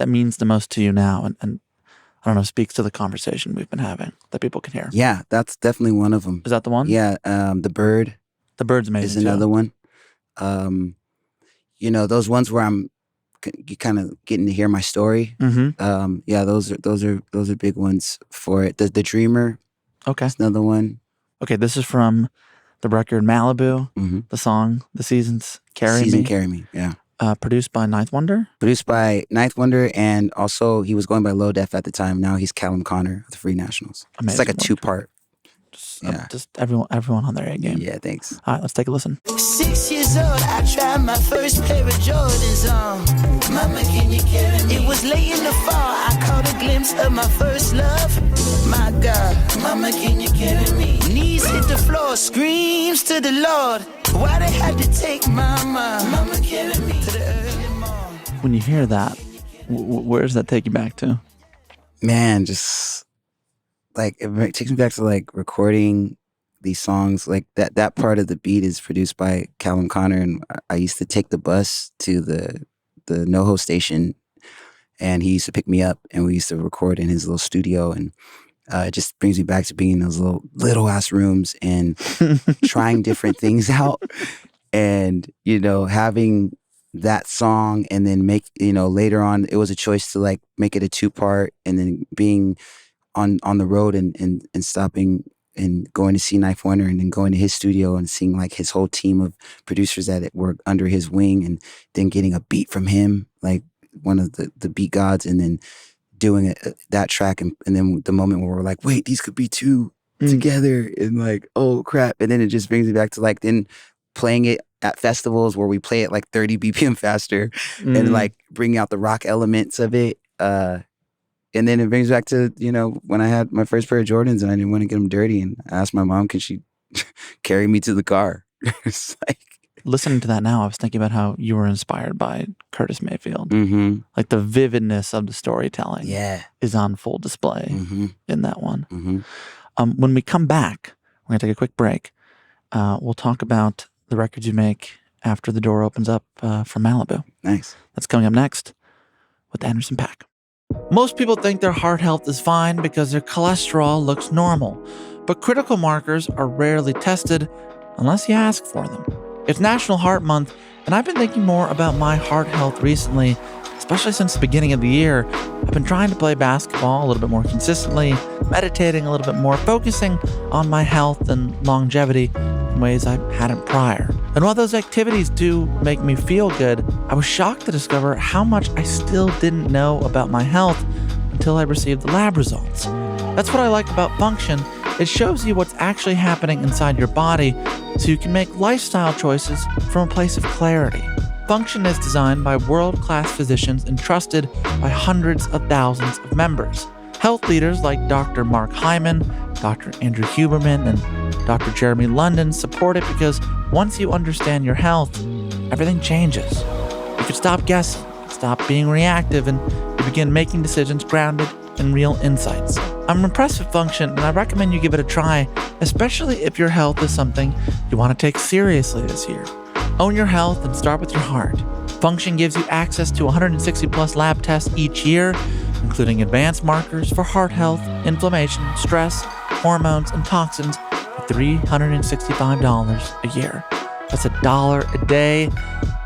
means the most to you now, and I don't know, speaks to the conversation we've been having that people can hear? Yeah, that's definitely one of them. Is that the one? Yeah, The Bird. The Bird's amazing. Is another one. Those ones where you kind of getting to hear my story. Yeah, those are big ones for it. The Dreamer. Okay, is another one. Okay, this is from the record Malibu. The song The Seasons Carry Me. Yeah. Produced by Ninth Wonder? Produced by Ninth Wonder, and also he was going by Low Def at the time. Now he's Callum Connor of the Free Nationals. Amazing. It's like a two-part. Just everyone on their A game. Yeah, thanks. All right, let's take a listen. 6 years old, I tried my first pair of Jordans on. Mama, can you carry me? It was late in the fall, I caught a glimpse of my first love. My God, Mama, can you carry me? Knees hit the floor, screams to the Lord. Why they had to take Mama? Mama, carry me to the early morning. When you hear that, where does that take you back to? Man, just like it takes me back to like recording these songs. Like that part of the beat is produced by Callum Connor, and I used to take the bus to the NoHo station, and he used to pick me up, and we used to record in his little studio. And It just brings me back to being in those little ass rooms and trying different things out, and having that song, and then later on it was a choice to like make it a 2-part, and then being on the road and stopping and going to see Knife Wonder, and then going to his studio and seeing like his whole team of producers that were under his wing, and then getting a beat from him, like one of the beat gods, and then doing that track, and then the moment where we're like, wait, these could be two together, and like, oh crap, and then it just brings me back to like then playing it at festivals where we play it like 30 BPM faster, and like bringing out the rock elements of it, and then it brings back to when I had my first pair of Jordans and I didn't want to get them dirty, and I asked my mom, can she carry me to the car? It's like, listening to that now, I was thinking about how you were inspired by Curtis Mayfield. mm-hmm. Like the vividness of the storytelling is on full display in that one. Mm-hmm. When we come back, we're going to take a quick break. We'll talk about the records you make after the door opens up from Malibu. Nice. That's coming up next with Anderson Paak. Most people think their heart health is fine because their cholesterol looks normal, but critical markers are rarely tested unless you ask for them. It's National Heart Month, and I've been thinking more about my heart health recently, especially since the beginning of the year. I've been trying to play basketball a little bit more consistently, meditating a little bit more, focusing on my health and longevity in ways I hadn't prior. And while those activities do make me feel good, I was shocked to discover how much I still didn't know about my health until I received the lab results. That's what I like about Function. It shows you what's actually happening inside your body so you can make lifestyle choices from a place of clarity. Function is designed by world-class physicians and trusted by hundreds of thousands of members. Health leaders like Dr. Mark Hyman, Dr. Andrew Huberman, and Dr. Jeremy London support it because once you understand your health, everything changes. You can stop guessing, stop being reactive, and you begin making decisions grounded in real insights. I'm impressed with Function, and I recommend you give it a try, especially if your health is something you want to take seriously this year. Own your health and start with your heart. Function gives you access to 160 plus lab tests each year, including advanced markers for heart health, inflammation, stress, hormones, and toxins for $365 a year. That's $1 a day.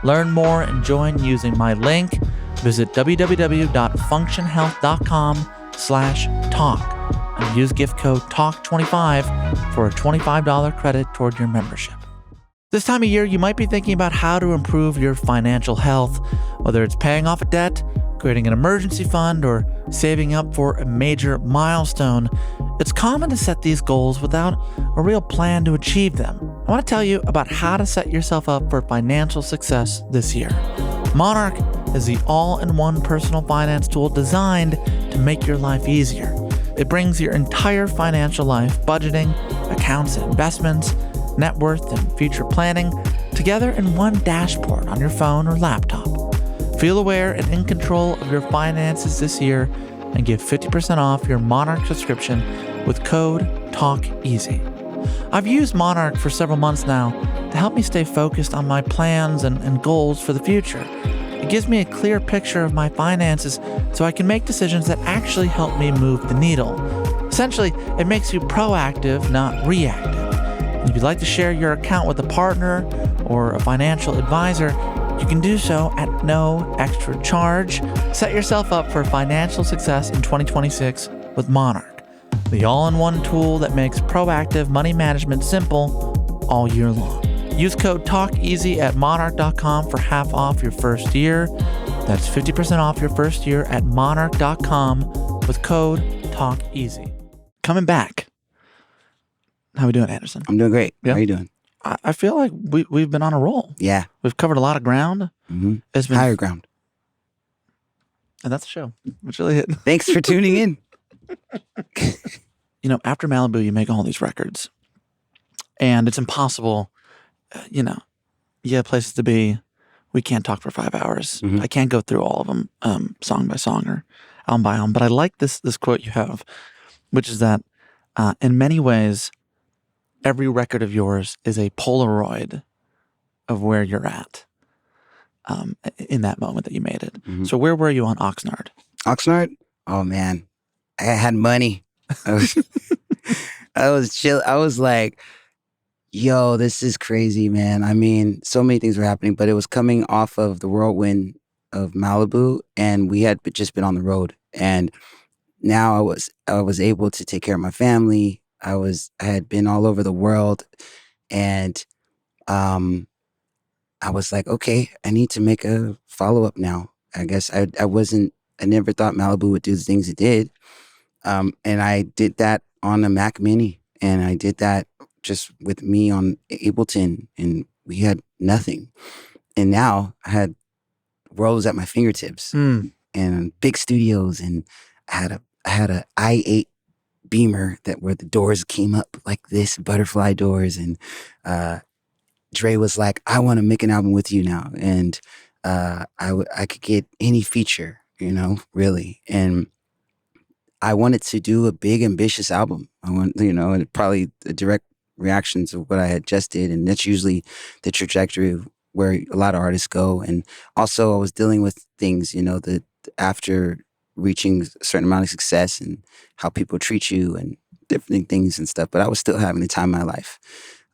Learn more and join using my link. Visit www.functionhealth.com/talk and use gift code TALK25 for a $25 credit toward your membership. This time of year, you might be thinking about how to improve your financial health, whether it's paying off a debt, creating an emergency fund, or saving up for a major milestone. It's common to set these goals without a real plan to achieve them. I want to tell you about how to set yourself up for financial success this year. Monarch is the all-in-one personal finance tool designed to make your life easier. It brings your entire financial life, budgeting, accounts and investments, net worth, and future planning together in one dashboard on your phone or laptop. Feel aware and in control of your finances this year and get 50% off your Monarch subscription with code TALKEASY. I've used Monarch for several months now to help me stay focused on my plans and goals for the future. It gives me a clear picture of my finances so I can make decisions that actually help me move the needle. Essentially, it makes you proactive, not reactive. And if you'd like to share your account with a partner or a financial advisor, you can do so at no extra charge. Set yourself up for financial success in 2026 with Monarch, the all-in-one tool that makes proactive money management simple all year long. Use code TALKEASY at monarch.com for half off your first year. That's 50% off your first year at monarch.com with code TALKEASY. Coming back. How we doing, Anderson? I'm doing great. Yeah. How are you doing? I feel like we've been on a roll. Yeah. We've covered a lot of ground. Mm-hmm. It's been higher ground. And that's the show. It's really it. Thanks for tuning in. After Malibu, you make all these records. And it's impossible, you have places to be. We can't talk for 5 hours. Mm-hmm. I can't go through all of them song by song or album by album. But I like this quote you have, which is that in many ways, every record of yours is a Polaroid of where you're at in that moment that you made it. Mm-hmm. So where were you on Oxnard? Oxnard? Oh, man. I had money. I was, I was chill. I was like, yo, this is crazy, man. I mean, so many things were happening, but it was coming off of the whirlwind of Malibu, and we had just been on the road. And now I was able to take care of my family. I had been all over the world, and I was like, okay, I need to make a follow up now. I guess I never thought Malibu would do the things it did. And I did that on a Mac Mini, and I did that just with me on Ableton, and we had nothing. And now I had world was at my fingertips and big studios, and I had a i8 Beamer where the doors came up like this, butterfly doors, and Dre was like, I want to make an album with you now. And I could get any feature, really. And I wanted to do a big, ambitious album. I want, and probably the direct reactions of what I had just did. And that's usually the trajectory of where a lot of artists go. And also I was dealing with things, that after reaching a certain amount of success and how people treat you and different things and stuff. But I was still having the time of my life.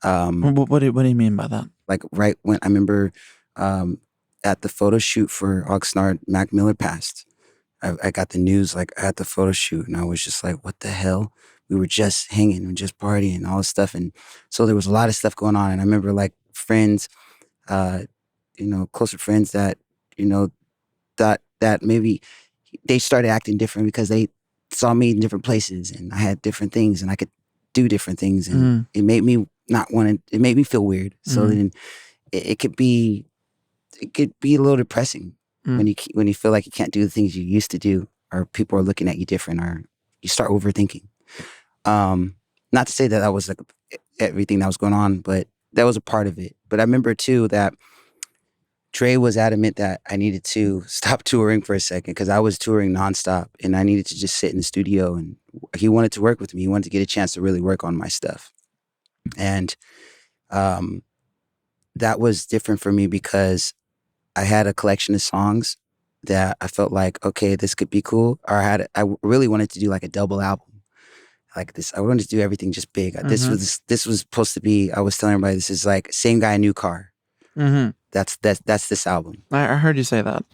What do you mean by that? Like right when I remember at the photo shoot for Oxnard, Mac Miller passed. I got the news like at the photo shoot, and I was just like, what the hell? We were just hanging and just partying and all this stuff. And so there was a lot of stuff going on. And I remember like friends, closer friends that, thought that maybe they started acting different because they saw me in different places and I had different things and I could do different things. And it made me it made me feel weird. So then it could be a little depressing when you feel like you can't do the things you used to do, or people are looking at you different, or you start overthinking. Not to say that was like everything that was going on, but that was a part of it. But I remember too that Dre was adamant that I needed to stop touring for a second because I was touring nonstop and I needed to just sit in the studio, and he wanted to work with me. He wanted to get a chance to really work on my stuff. And that was different for me because I had a collection of songs that I felt like, okay, this could be cool. Or I really wanted to do like a double album. Like this, I wanted to do everything just big. This was supposed to be, I was telling everybody, this is like same guy, new car. That's this album. I heard you say that.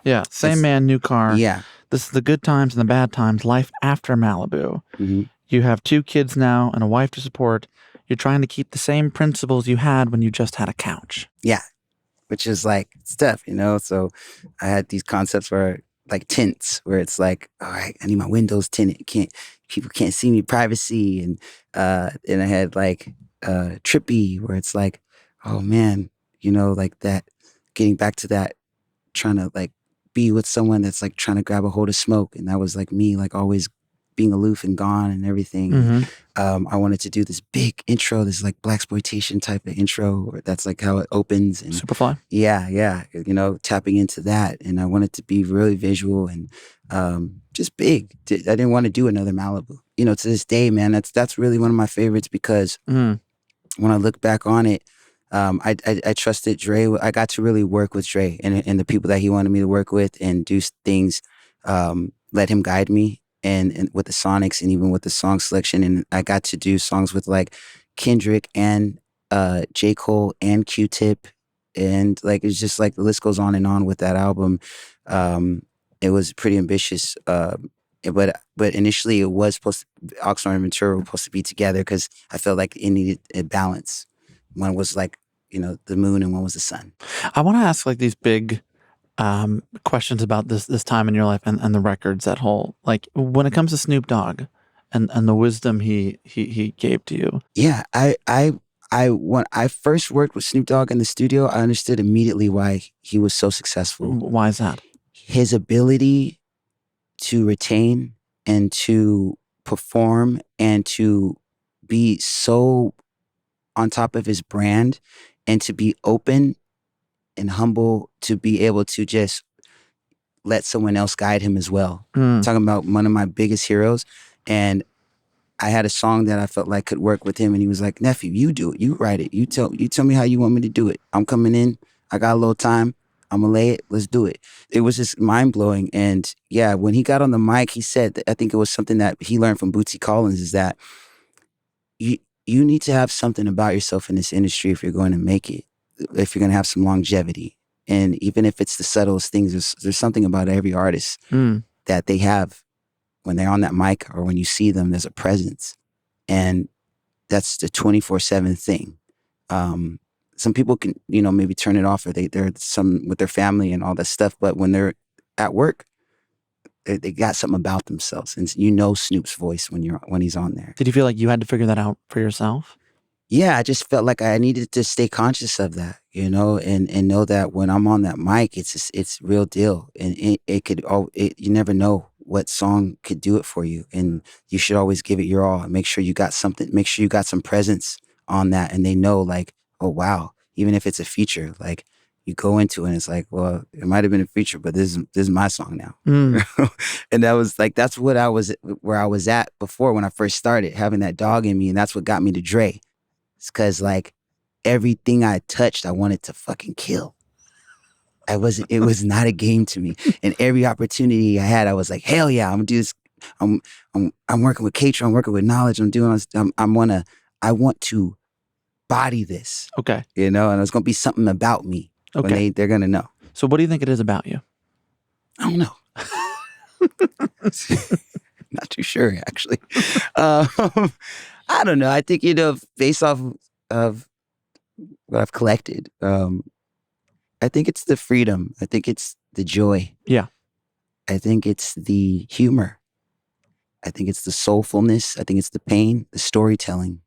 Yeah, same It's, man, new car. Yeah. This is the good times and the bad times, life after Malibu. You have 2 kids now and a wife to support. You're trying to keep the same principles you had when you just had a couch. Yeah, which is like stuff, So I had these concepts where like tints, where it's like, all right, I need my windows tinted. People can't see me, privacy, and I had like trippy, where it's like, oh man, like that, getting back to that, trying to like be with someone that's like trying to grab a hold of smoke, and that was like me, like always being aloof and gone and everything. I wanted to do this big intro, this like blaxploitation type of intro, that's like how it opens. And Superfly? Yeah. Tapping into that. And I wanted to be really visual and just big. I didn't want to do another Malibu. To this day, man, that's really one of my favorites because when I look back on it, I trusted Dre. I got to really work with Dre and the people that he wanted me to work with and do things, let him guide me. And with the sonics and even with the song selection. And I got to do songs with like Kendrick and J. Cole and Q-Tip. And like, it's just like the list goes on and on with that album. It was pretty ambitious. But initially it was Oxnard and Ventura were supposed to be together because I felt like it needed a balance. One was like, the moon and one was the sun. I want to ask like these big questions about this time in your life and the records that whole, like when it comes to Snoop Dogg and the wisdom he gave to you. Yeah, when I first worked with Snoop Dogg in the studio, I understood immediately why he was so successful. Why is that? His ability to retain and to perform and to be so on top of his brand and to be open and humble, to be able to just let someone else guide him as well. Talking about one of my biggest heroes. And I had a song that I felt like could work with him, and he was like, nephew, you do it, you write it, you tell me how you want me to do it. I'm coming in, I got a little time, I'm gonna lay it. Let's do it. It was just mind blowing. And yeah, when he got on the mic, he said, I think it was something that he learned from Bootsy Collins, is that you need to have something about yourself in this industry if you're going to make it, if you're going to have some longevity. And even if it's the subtlest things, there's something about every artist that they have when they're on that mic, or when you see them, there's a presence. And that's the 24/7 thing. Some people can, maybe turn it off, or they're some with their family and all that stuff. But when they're at work, they got something about themselves. And Snoop's voice when he's on there. Did you feel like you had to figure that out for yourself? Yeah, I just felt like I needed to stay conscious of that, and know that when I'm on that mic, it's real deal. And you never know what song could do it for you. And you should always give it your all, and make sure you got something, make sure you got some presence on that. And they know, like, oh, wow, even if it's a feature, like, you go into it and it's like, well, it might have been a feature, but this is my song now. And that was like, that's where I was at before, when I first started having that dog in me. And that's what got me to Dre. It's because, like, everything I touched, I wanted to fucking kill. It was not a game to me. And every opportunity I had, I was like, hell yeah, I'm gonna do this. I'm working with K-Tron, I'm working with Knowledge, I'm doing I want to body this. Okay. And it's gonna be something about me. Okay. When they're gonna know. So what do you think it is about you? I don't know. Not too sure, actually. I don't know. I think, based off of what I've collected, I think it's the freedom. I think it's the joy. Yeah. I think it's the humor. I think it's the soulfulness. I think it's the pain, the storytelling,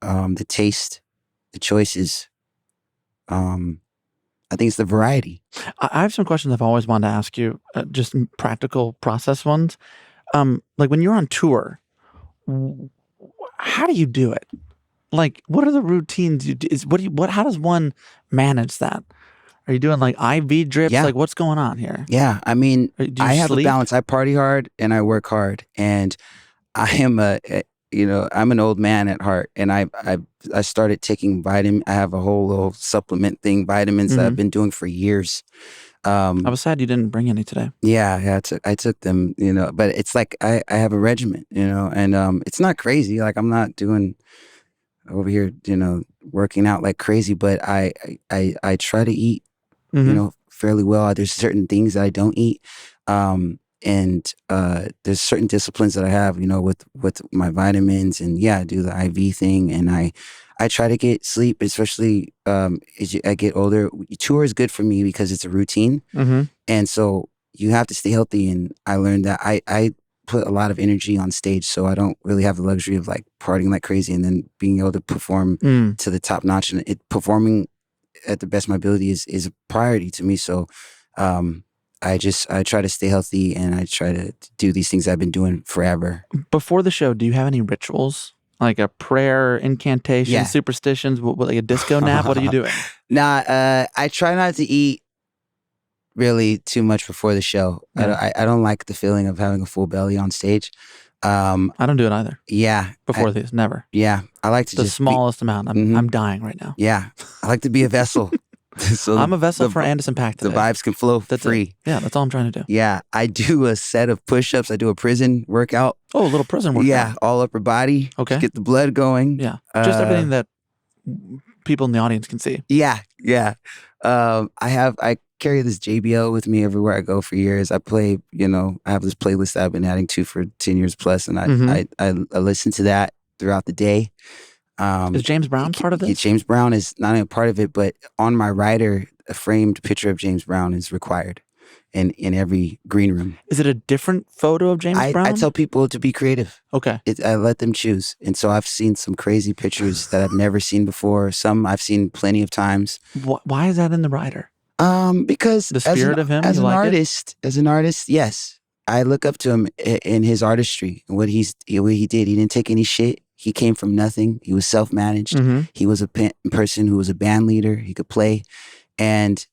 the taste, the choices. I think it's the variety. I have some questions I've always wanted to ask you, just practical process ones. Like, when you're on tour, how do you do it? Like, what are the routines you do? How does one manage that? Are you doing like IV drips? Yeah. Like, what's going on here? Yeah, I mean, I have sleep? a balance. I party hard and I work hard, and I am I'm an old man at heart, and I started taking vitamin. I have a whole little supplement thing, vitamins that I've been doing for years. I was sad you didn't bring any today. Yeah, I took them, but it's like I have a regimen, and it's not crazy. Like, I'm not doing over here, working out like crazy, but I try to eat, fairly well. There's certain things that I don't eat. And there's certain disciplines that I have, with my vitamins, and I do the IV thing, and I try to get sleep, especially as I get older. Tour is good for me because it's a routine, and so you have to stay healthy. And I learned that I put a lot of energy on stage, so I don't really have the luxury of like partying like crazy and then being able to perform to the top notch. And performing at the best of my ability is a priority to me. So I try to stay healthy, and I try to do these things I've been doing forever. Before the show, do you have any rituals? Like a prayer, incantation, superstitions, like a disco nap? What are you doing? Nah, I try not to eat really too much before the show. Yeah. I don't like the feeling of having a full belly on stage. I don't do it either. Yeah. Before this, never. Yeah. I like to the just smallest amount. I'm dying right now. Yeah. I like to be a vessel. So I'm a vessel for Anderson Paak today. The vibes can flow free. It. Yeah, that's all I'm trying to do. Yeah. I do a set of push-ups. I do a prison workout. Oh, a little prison workout. Yeah. All upper body. Okay. Just get the blood going. Yeah. Just everything that people in the audience can see. Yeah. Yeah. I carry this JBL with me everywhere I go for years. I play, I have this playlist that I've been adding to for 10 years plus, and I listen to that throughout the day. Is James Brown part of this? James Brown is not only a part of it, but on my rider, a framed picture of James Brown is required in every green room. Is it a different photo of James Brown? I tell people to be creative. Okay. I let them choose. And so I've seen some crazy pictures that I've never seen before. Some I've seen plenty of times. Why is that in the rider? Because the spirit of him, as an artist, yes. I look up to him in his artistry and what he did. He didn't take any shit. He came from nothing. He was self-managed. He was a person who was a band leader. He could play. And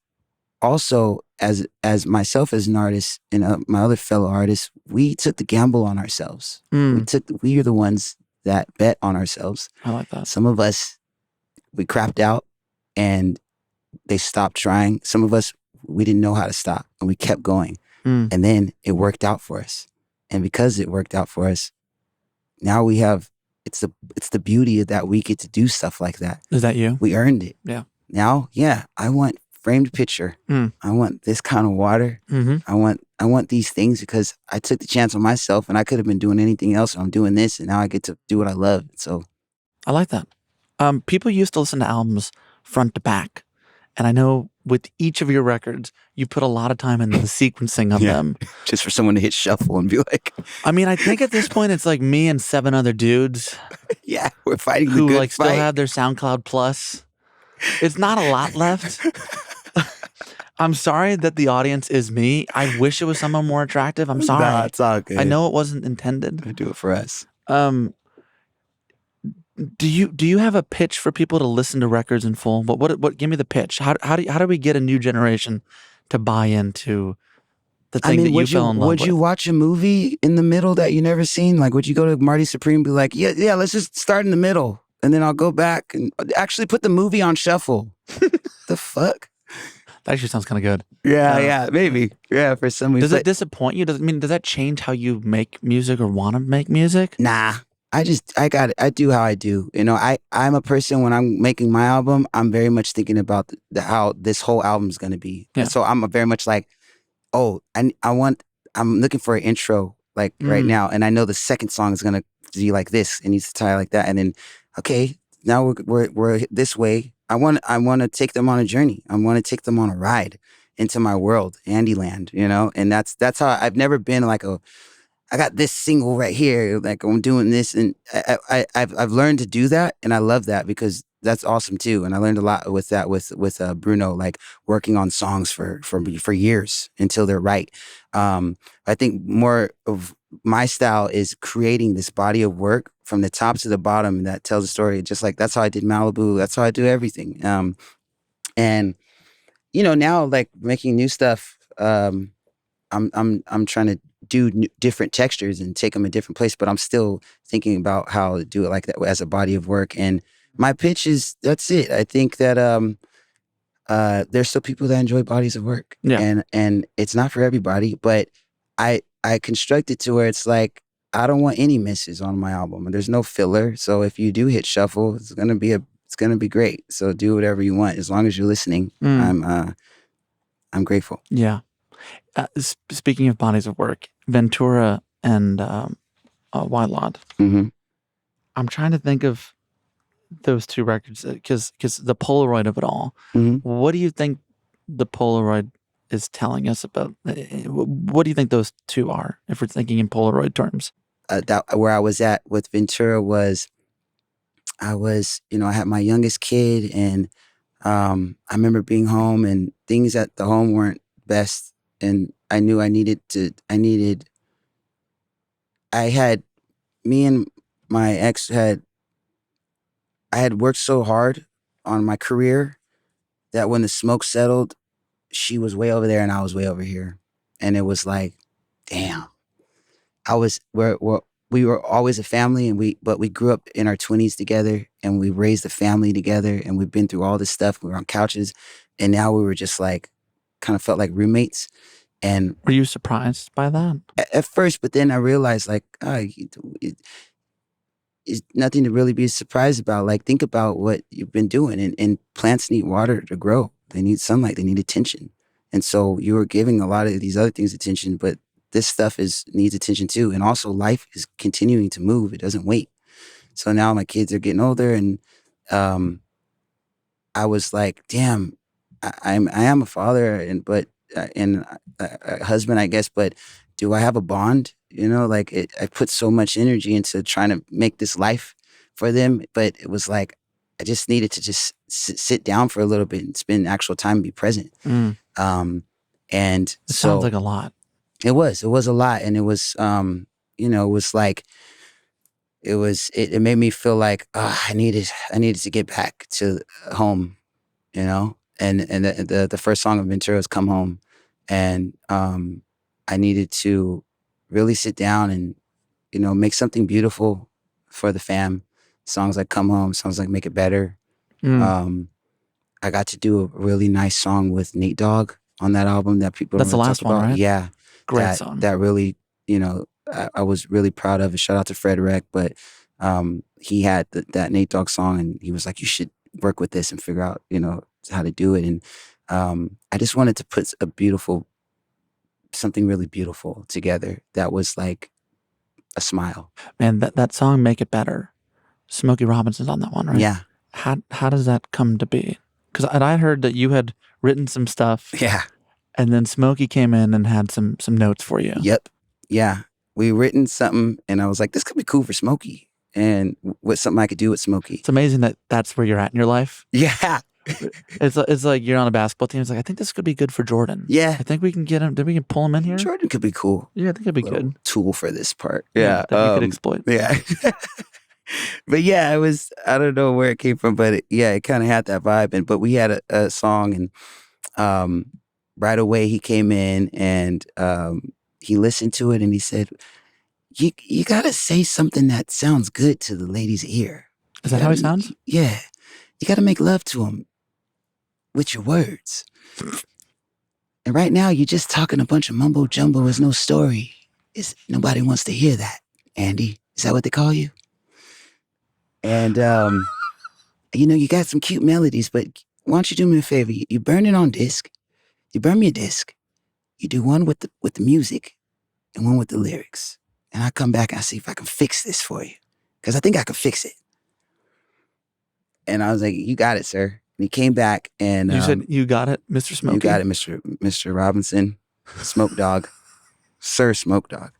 also, as myself as an artist and my other fellow artists, we took the gamble on ourselves. We are the ones that bet on ourselves. I like that. Some of us, we crapped out and they stopped trying. Some of us, we didn't know how to stop, and we kept going. And then it worked out for us. And because it worked out for us, now we have, it's the beauty of that we get to do stuff like that. Is that you? We earned it. Yeah. Now, I want framed picture. I want this kind of water. I want these things because I took the chance on myself, and I could have been doing anything else. And I'm doing this, and now I get to do what I love. So I like that. People used to listen to albums front to back. And I know with each of your records, you put a lot of time into the sequencing of them. Just for someone to hit shuffle and be like... I mean, I think at this point, it's like me and 7 other dudes. Yeah, we're fighting the who good like fight. still have their SoundCloud Plus. It's not a lot left. I'm sorry that the audience is me. I wish it was someone more attractive. I'm sorry. Nah, it's all good. I know it wasn't intended. I do it for us. Do you have a pitch for people to listen to records in full? What give me the pitch. How do we get a new generation to buy into the thing that you fell in love with? Would you watch a movie in the middle that you never seen? Like, would you go to Marty Supreme and be like, yeah, let's just start in the middle, and then I'll go back and actually put the movie on shuffle? The fuck? That actually sounds kind of good. Yeah, maybe. Yeah, for some reason. Does it disappoint you? Does that change how you make music or want to make music? Nah. I do how I do. You know, I'm a person, when I'm making my album, I'm very much thinking about how this whole album's going to be. Yeah. So I'm very much like, I'm looking for an intro like right now. And I know the second song is going to be like this. It needs to tie like that. And then, okay, now we're this way. I want to take them on a journey. I want to take them on a ride into my world, Andyland, you know? And that's how I've never been like I got this single right here, like I'm doing this, and I've learned to do that, and I love that because that's awesome too. And I learned a lot with that with Bruno, like working on songs for years until they're right. I think more of my style is creating this body of work from the top to the bottom that tells a story. Just like that's how I did Malibu. That's how I do everything. And you know, now like making new stuff, I'm trying to do different textures and take them a different place, but I'm still thinking about how to do it like that as a body of work. And my pitch is, that's it. I think that there's still people that enjoy bodies of work, and it's not for everybody, but I construct it to where it's like, I don't want any misses on my album, and there's no filler. So if you do hit shuffle, it's gonna be great. So do whatever you want as long as you're listening. I'm grateful. Yeah. Speaking of bodies of work, Ventura and White Lot. I'm trying to think of those two records because the Polaroid of it all. What do you think the Polaroid is telling us about? What do you think those two are, if we're thinking in Polaroid terms? Where I was at with Ventura was, I had my youngest kid, and I remember being home and things at the home weren't best. And I knew me and my ex I had worked so hard on my career that when the smoke settled, she was way over there and I was way over here. And it was like, damn, we were always a family, but we grew up in our 20s together, and we raised a family together, and we've been through all this stuff. We were on couches, and now we were just like, kind of felt like roommates. And were you surprised by that at first? But then I realized, like, it's nothing to really be surprised about. Like, think about what you've been doing, and plants need water to grow. They need sunlight. They need attention. And so you were giving a lot of these other things attention, but this stuff needs attention too. And also, life is continuing to move. It doesn't wait. So now my kids are getting older, and I was like, damn, I am a father and a husband, I guess, but do I have a bond? You know, like I put so much energy into trying to make this life for them, but it was like, I just needed to just sit down for a little bit and spend actual time and be present. And it sounds like a lot. It was a lot. And it was, it was like, it made me feel like, I needed to get back to home, you know? And the first song of Ventura was Come Home. And I needed to really sit down and, make something beautiful for the fam. Songs like Come Home, songs like Make It Better. I got to do a really nice song with Nate Dogg on that album that people That's don't the really last talk one, about. right? Yeah. Great song. That really, I was really proud of it. Shout out to Fred Reck, but he had that Nate Dogg song, and he was like, you should work with this and figure out, how to do it. And I just wanted to put something really beautiful together that was like a smile. Man, that song, Make It Better, Smokey Robinson's on that one, right? Yeah. How does that come to be? Because I heard that you had written some stuff. Yeah. And then Smokey came in and had some notes for you. Yep. Yeah. We written something, and I was like, this could be cool for Smokey, and what's something I could do with Smokey. It's amazing that that's where you're at in your life. Yeah. It's like you're on a basketball team. It's like, I think this could be good for Jordan. Yeah. I think we can get him. Then we can pull him in here. Jordan could be cool. Yeah, I think it'd be good. Tool for this part. Yeah, that you could exploit. Yeah. But yeah, I don't know where it came from, but it kind of had that vibe. But we had a song, and right away he came in, and he listened to it, and he said, you got to say something that sounds good to the lady's ear. Is that how he sounds? Yeah. You got to make love to him with your words. And right now, you're just talking a bunch of mumbo jumbo. There's no story. Nobody wants to hear that, Andy. Is that what they call you? And, you got some cute melodies, but why don't you do me a favor? You burn it on disc. You burn me a disc. You do one with the music and one with the lyrics. And I come back and I see if I can fix this for you. Because I think I can fix it. And I was like, you got it, sir. And he came back, and you said, you got it, Mr. Smokey? You got it, Mr. Robinson, Smoke Dog, Sir Smoke Dog.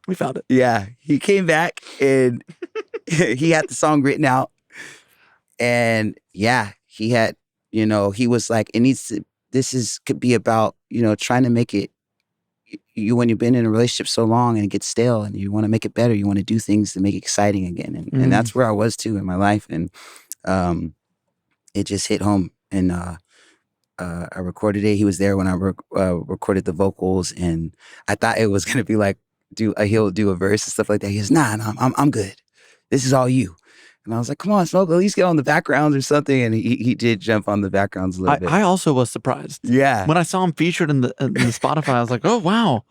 We found it. Yeah, he came back, and he had the song written out, and yeah, he had, he was like, could be about, trying to make it, when you've been in a relationship so long and it gets stale and you want to make it better, you want to do things to make it exciting again. And that's where I was too in my life. And it just hit home. And I recorded it. He was there when I recorded the vocals, and I thought it was going to be like, he'll do a verse and stuff like that. He goes, nah, I'm good. This is all you. And I was like, come on, Smoke, at least get on the backgrounds or something. And he did jump on the backgrounds a little bit. I also was surprised. Yeah. When I saw him featured in the Spotify, I was like, oh, wow.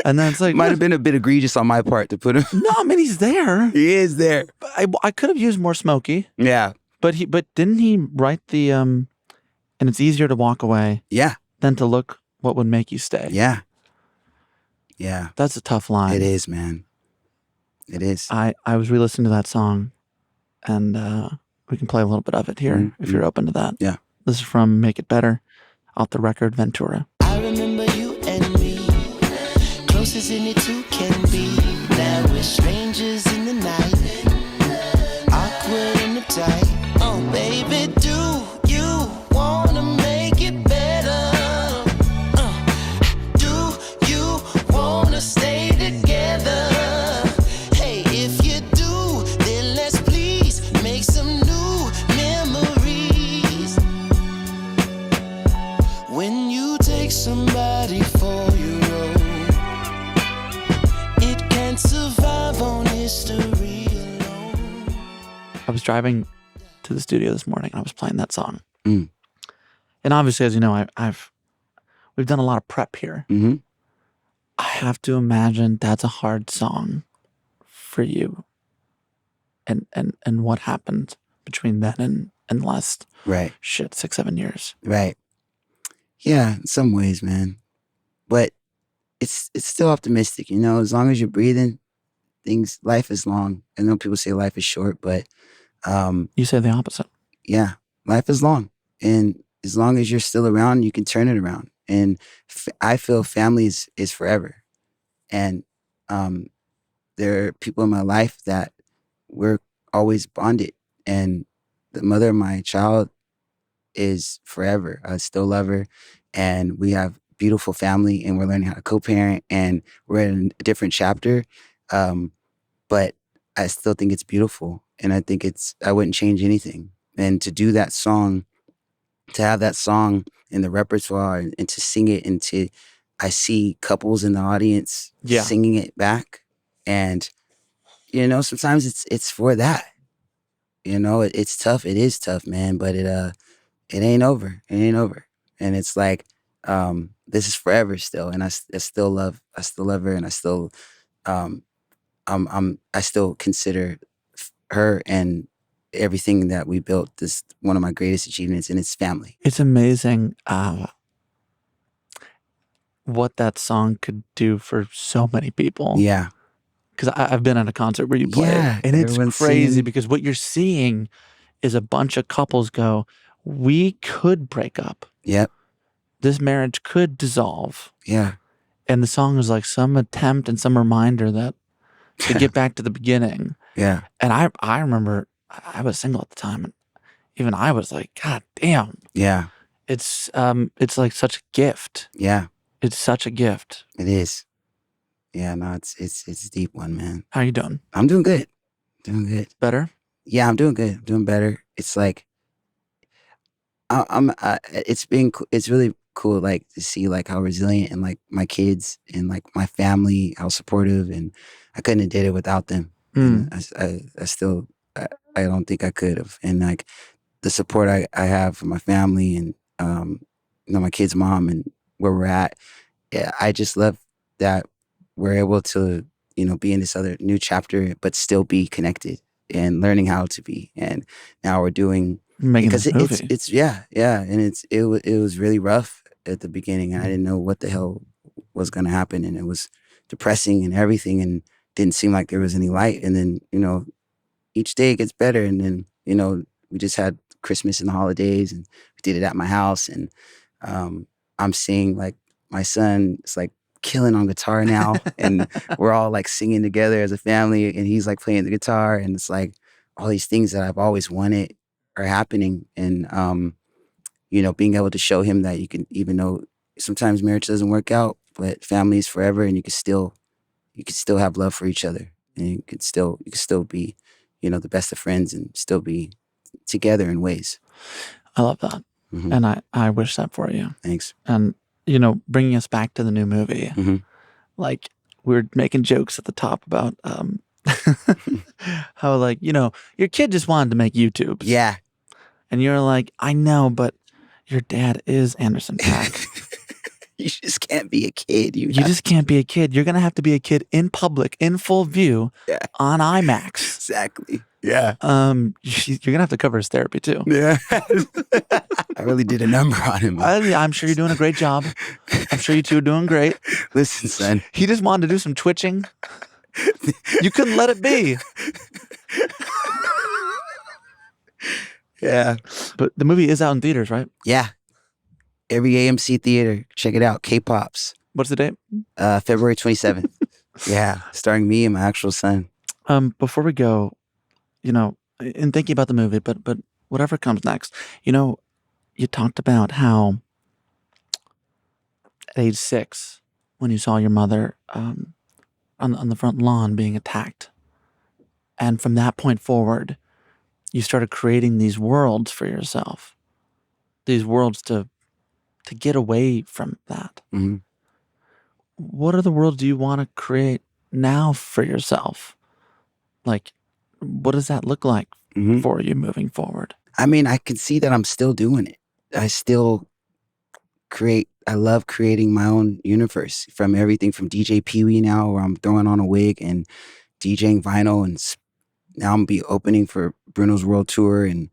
And then it's like, might have been a bit egregious on my part to put him. No, I mean, he's there. He is there. I could have used more Smokey. Yeah. But didn't he write the, and it's easier to walk away. Yeah. Than to look what would make you stay. Yeah. Yeah. That's a tough line. It is, man. It is. I was re-listening to that song, and we can play a little bit of it here if you're open to that. Yeah. This is from Make It Better, off the record Ventura. I remember you and me, closest any two can be. Now we're strangers in the night, awkward in the tight. Oh, baby, do you wanna make it better? Do you wanna stay together? Hey, if you do, then let's please make some new memories. When you take somebody for your own, it can't survive on history alone. I was driving to the studio this morning, and I was playing that song. Mm. And obviously, as you know, we've done a lot of prep here. Mm-hmm. I have to imagine that's a hard song for you. And what happened between then and the last 6-7 years. Right. Yeah, in some ways, man. But it's still optimistic, as long as you're breathing, life is long. I know people say life is short, but you say the opposite. Yeah, life is long. And as long as you're still around, you can turn it around. And I feel family is forever. And there are people in my life that we're always bonded. And the mother of my child is forever. I still love her. And we have beautiful family, and we're learning how to co-parent, and we're in a different chapter. But I still think it's beautiful. And I think I wouldn't change anything. And to do that song, to have that song in the repertoire, and to sing it, and I see couples in the audience singing it back. And, sometimes it's for that. It's tough. It is tough, man. But it ain't over. It ain't over. And it's like, this is forever still. And I still love her, and I still, I still consider her and everything that we built this one of my greatest achievements, and it's family. It's amazing what that song could do for so many people. Yeah. Because I've been at a concert where you play it, and it's crazy because what you're seeing is a bunch of couples go, we could break up. Yep. This marriage could dissolve. Yeah. And the song is like some attempt and some reminder that to get back to the beginning. Yeah. And I remember I was single at the time, and even I was like, God damn. Yeah. It's like such a gift. Yeah. It's such a gift. It is. Yeah, no, it's a deep one, man. How you doing? I'm doing good. Doing good. Better? Yeah, I'm doing good. I'm doing better. It's like, it's really cool, like to see like how resilient and like my kids and like my family, how supportive, and I couldn't have did it without them. And I still, I don't think I could have. And like the support I have from my family and, my kid's mom and where we're at, yeah, I just love that we're able to, be in this other new chapter, but still be connected and learning how to be. And now we're doing, making because this movie. it's and it was really rough at the beginning, and I didn't know what the hell was going to happen, and it was depressing and everything, and didn't seem like there was any light. And then each day it gets better, and then we just had Christmas and the holidays, and we did it at my house, and I'm seeing like my son is like killing on guitar now, and we're all like singing together as a family, and he's like playing the guitar, and it's like all these things that I've always wanted are happening. And being able to show him that you can, even though sometimes marriage doesn't work out, but family is forever, and you can still have love for each other, and you can still be the best of friends and still be together in ways. I love that. Mm-hmm. And I wish that for you. Thanks. And bringing us back to the new movie, mm-hmm. like we were making jokes at the top about how like, your kid just wanted to make YouTubes. Yeah. And you're like, I know, but your dad is Anderson Paak. You just can't be a kid. You just can't be a kid. You're going to have to be a kid in public, in full view, on IMAX. Exactly. Yeah. You're going to have to cover his therapy too. Yeah. I really did a number on him. I'm sure you're doing a great job. I'm sure you two are doing great. Listen, son. He just wanted to do some twitching. You couldn't let it be. Yeah. But the movie is out in theaters, right? Yeah. Every AMC theater. Check it out. K-Pops. What's the date? February 27th. Yeah. Starring me and my actual son. Before we go, in thinking about the movie, but whatever comes next, you talked about how at age 6, when you saw your mother on the front lawn being attacked, and from that point forward, you started creating these worlds for yourself, these worlds to get away from that. Mm-hmm. What are the worlds do you want to create now for yourself? Like, what does that look like for you moving forward? I mean, I can see that I'm still doing it. I still create. I love creating my own universe, from everything from DJ Pee-wee now, where I'm throwing on a wig and DJing vinyl, and now I'm be opening for Bruno's World Tour, and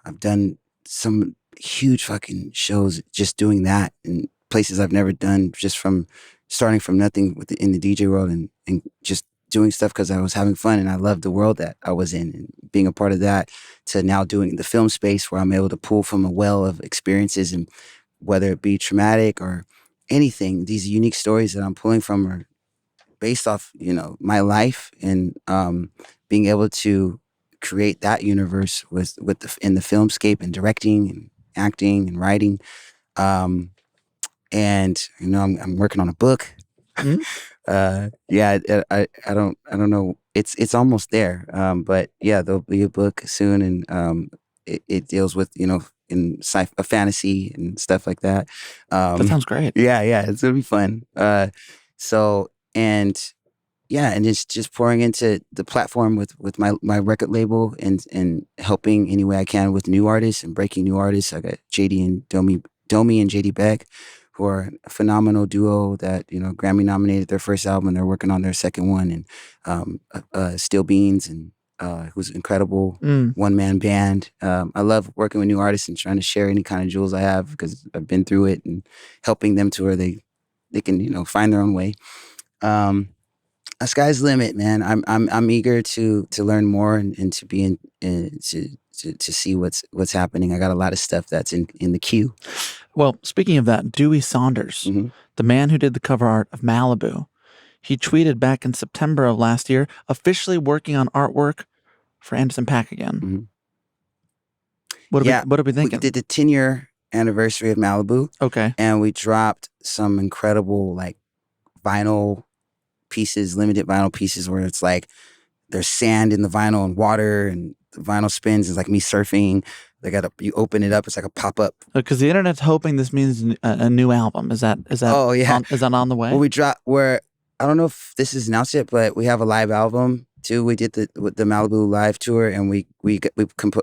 I've done some huge fucking shows just doing that in places I've never done, just from starting from nothing in the DJ world, and just doing stuff because I was having fun and I loved the world that I was in, and being a part of that, to now doing the film space where I'm able to pull from a well of experiences, and whether it be traumatic or anything, these unique stories that I'm pulling from are based off, my life, and being able to create that universe in the filmscape, and directing and acting and writing. And I'm working on a book. Mm-hmm. I don't know. It's almost there. But yeah, there'll be a book soon, and it deals with in a fantasy and stuff like that. That sounds great. Yeah, it's gonna be fun. So, and and just pouring into the platform with my record label and helping any way I can with new artists and breaking new artists. I got JD and Domi and JD Beck, who are a phenomenal duo that, Grammy nominated their first album and they're working on their second one. And Steel Beans, and who's an incredible one-man band. I love working with new artists and trying to share any kind of jewels I have because I've been through it, and helping them to where they can, find their own way. Sky's the limit, man. I'm eager to learn more and to be to see what's happening. I got a lot of stuff that's in the queue. Well, speaking of that, Dewey Saunders, the man who did the cover art of Malibu, he tweeted back in September of last year, officially working on artwork for Anderson Paak again. What are we thinking? We did the 10-year anniversary of Malibu. Okay. And we dropped some incredible vinyl pieces, limited vinyl pieces, where it's there's sand in the vinyl and water, and the vinyl spins. It's like me surfing. You open it up, it's like a pop-up. Because the internet's hoping this means a new album. Is that? Oh yeah. Is that on the way? Well, I don't know if this is announced yet, but we have a live album too. We did the Malibu live tour, and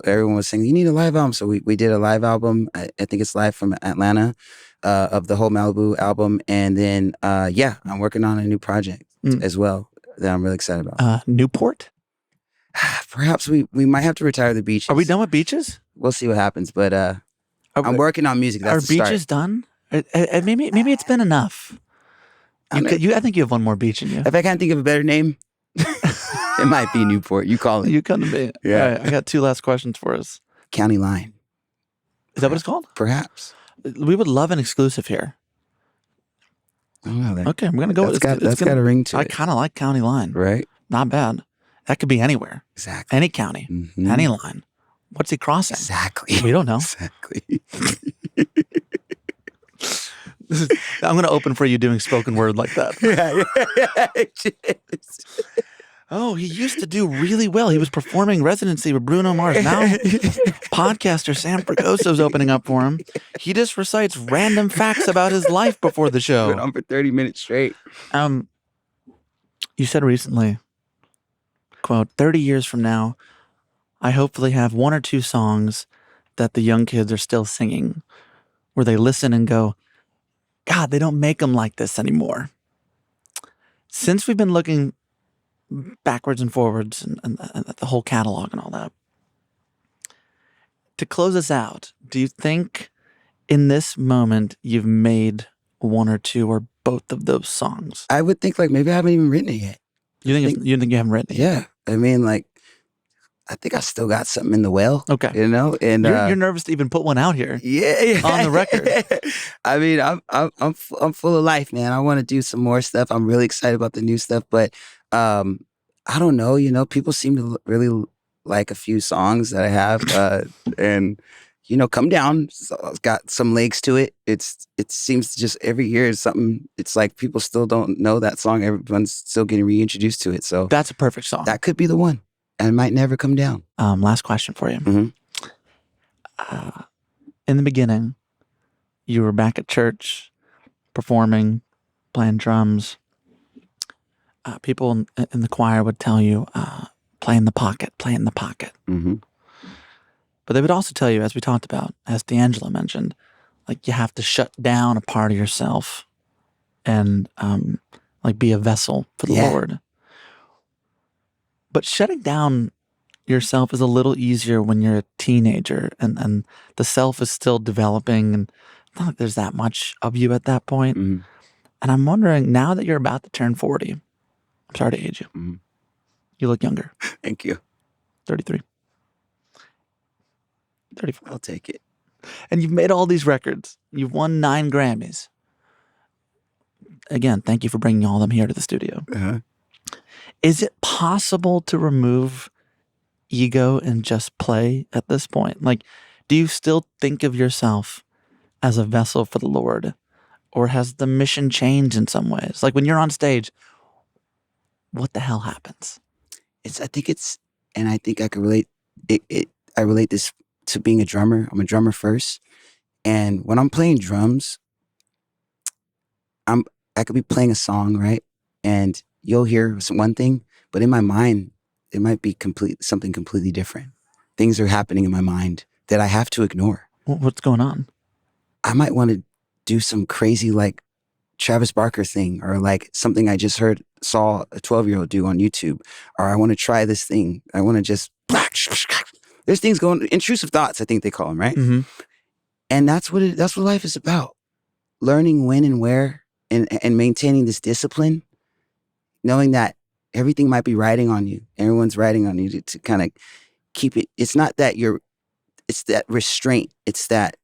everyone was saying you need a live album, so we did a live album. I think it's live from Atlanta, of the whole Malibu album, and then I'm working on a new project as well that I'm really excited about. Newport? Perhaps we might have to retire the beaches. Are we done with beaches? We'll see what happens, but I'm working on music. That's are beaches done? Maybe it's been enough. I think you have one more beach in you. If I can't think of a better name, it might be Newport. You call it. You come to me. Yeah. All right, I got 2 last questions for us. County line. Is that what it's called? Perhaps. We would love an exclusive here. Oh, okay, I'm going to go with it. That's got a ring to it. I kind of like county line. Right? Not bad. That could be anywhere. Exactly. Any county. Any line. What's he crossing? Exactly. We don't know. Exactly. I'm going to open for you doing spoken word like that. Yeah. Oh, he used to do really well. He was performing residency with Bruno Mars. Now, podcaster Sam Fragoso's opening up for him. He just recites random facts about his life before the show. Went on for 30 minutes straight. You said recently, quote, 30 years from now, I hopefully have 1 or 2 songs that the young kids are still singing, where they listen and go, God, they don't make them like this anymore. Since we've been looking backwards and forwards and the whole catalog and all that, to close us out, do you think in this moment you've made 1 or 2 or both of those songs? I would think maybe I haven't even written it yet. You think you haven't written it yet? Yeah. I mean, I think I still got something in the well. Okay. And you're nervous to even put one out here. Yeah. On the record. I mean, I'm full of life, man. I want to do some more stuff. I'm really excited about the new stuff, but I don't know. People seem to really like a few songs that I have, and Come Down. It's got some legs to it. It seems to just every year is something. It's like people still don't know that song. Everyone's still getting reintroduced to it. So that's a perfect song. That could be the one. And might never come down. Last question for you. In the beginning, you were back at church, performing, playing drums. People in the choir would tell you, play in the pocket, play in the pocket. But they would also tell you, as we talked about, as D'Angelo mentioned, you have to shut down a part of yourself and be a vessel for the Lord. But shutting down yourself is a little easier when you're a teenager and the self is still developing, and it's not like there's that much of you at that point. And I'm wondering, now that you're about to turn 40, I'm sorry to age you. You look younger. Thank you. 33. 34. I'll take it. And you've made all these records. You've won 9 Grammys. Again, thank you for bringing all of them here to the studio. Is it possible to remove ego and just play at this point? Do you still think of yourself as a vessel for the Lord? Or has the mission changed in some ways? When you're on stage, what the hell happens? I think I can relate I relate this to being a drummer. I'm a drummer first. And when I'm playing drums, I could be playing a song, right? And you'll hear one thing, but in my mind, it might be something completely different. Things are happening in my mind that I have to ignore. What's going on? I might want to do some crazy like Travis Barker thing, or like something I just saw a 12-year-old do on YouTube, or I want to try this thing. I want to just, there's things going, intrusive thoughts, I think they call them, right? Mm-hmm. And that's what life is about. Learning when and where, and maintaining this discipline, knowing that everything might be riding on you. Everyone's riding on you to kind of keep it. It's not that it's that restraint. It's that,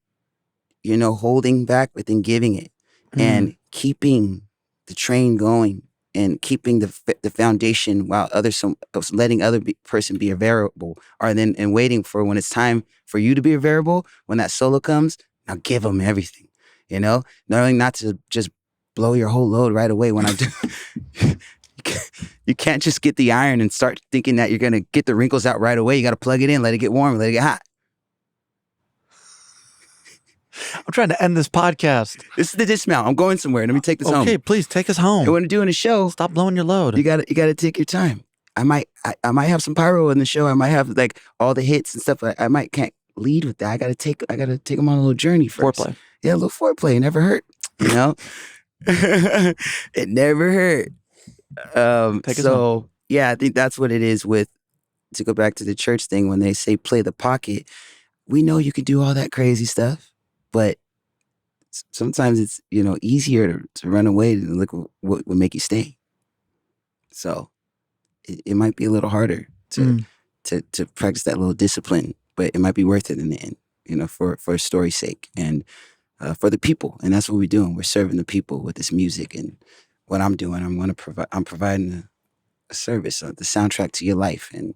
holding back, but then giving it, and keeping the train going, and keeping the foundation while letting other person be a variable, and waiting for when it's time for you to be a variable. When that solo comes, now give them everything, knowing not to just blow your whole load right away. When I do, you can't just get the iron and start thinking that you're gonna get the wrinkles out right away. You got to plug it in, let it get warm, let it get hot. I'm trying to end this podcast. This is the dismount. I'm going somewhere. Let me take this home. Okay, please take us home. And when doing a show, stop blowing your load. You got to take your time. I might have some pyro in the show. I might have like all the hits and stuff. I can't lead with that. I got to take them on a little journey first. Foreplay. Yeah, a little foreplay. It never hurt. It never hurt. Yeah, I think that's what it is to go back to the church thing, when they say play the pocket. We know you can do all that crazy stuff, but sometimes it's, easier to run away than look what would make you stay. So it might be a little harder to practice that little discipline, but it might be worth it in the end, for a story's sake, and for the people. And that's what we're doing. We're serving the people with this music. And what I'm doing, I'm providing a service, the soundtrack to your life. And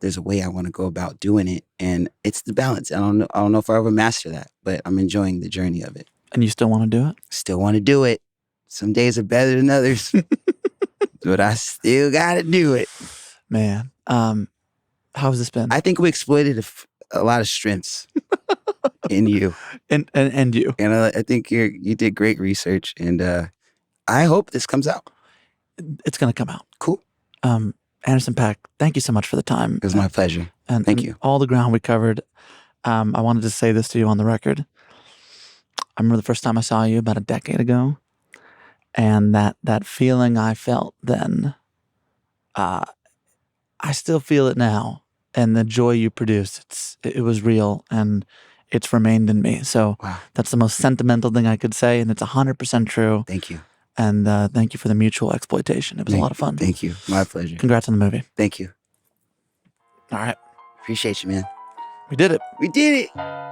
there's a way I want to go about doing it, and it's the balance. I don't know if I ever master that, but I'm enjoying the journey of it. And you still want to do it? Still want to do it. Some days are better than others, but I still got to do it. Man, how has this been? I think we exploited a lot of strengths in you, and you. And I think you did great research, and I hope this comes out. It's gonna come out. Cool. Anderson Paak, thank you so much for the time. It was my pleasure. Thank you. All the ground we covered. I wanted to say this to you on the record. I remember the first time I saw you about a decade ago, and that feeling I felt then, I still feel it now. And the joy you produced, it was real, and it's remained in me. So That's the most sentimental thing I could say, and it's 100% true. Thank you. And thank you for the mutual exploitation. It was a lot of fun. Thank you. My pleasure. Congrats on the movie. Thank you. All right. Appreciate you, man. We did it. We did it.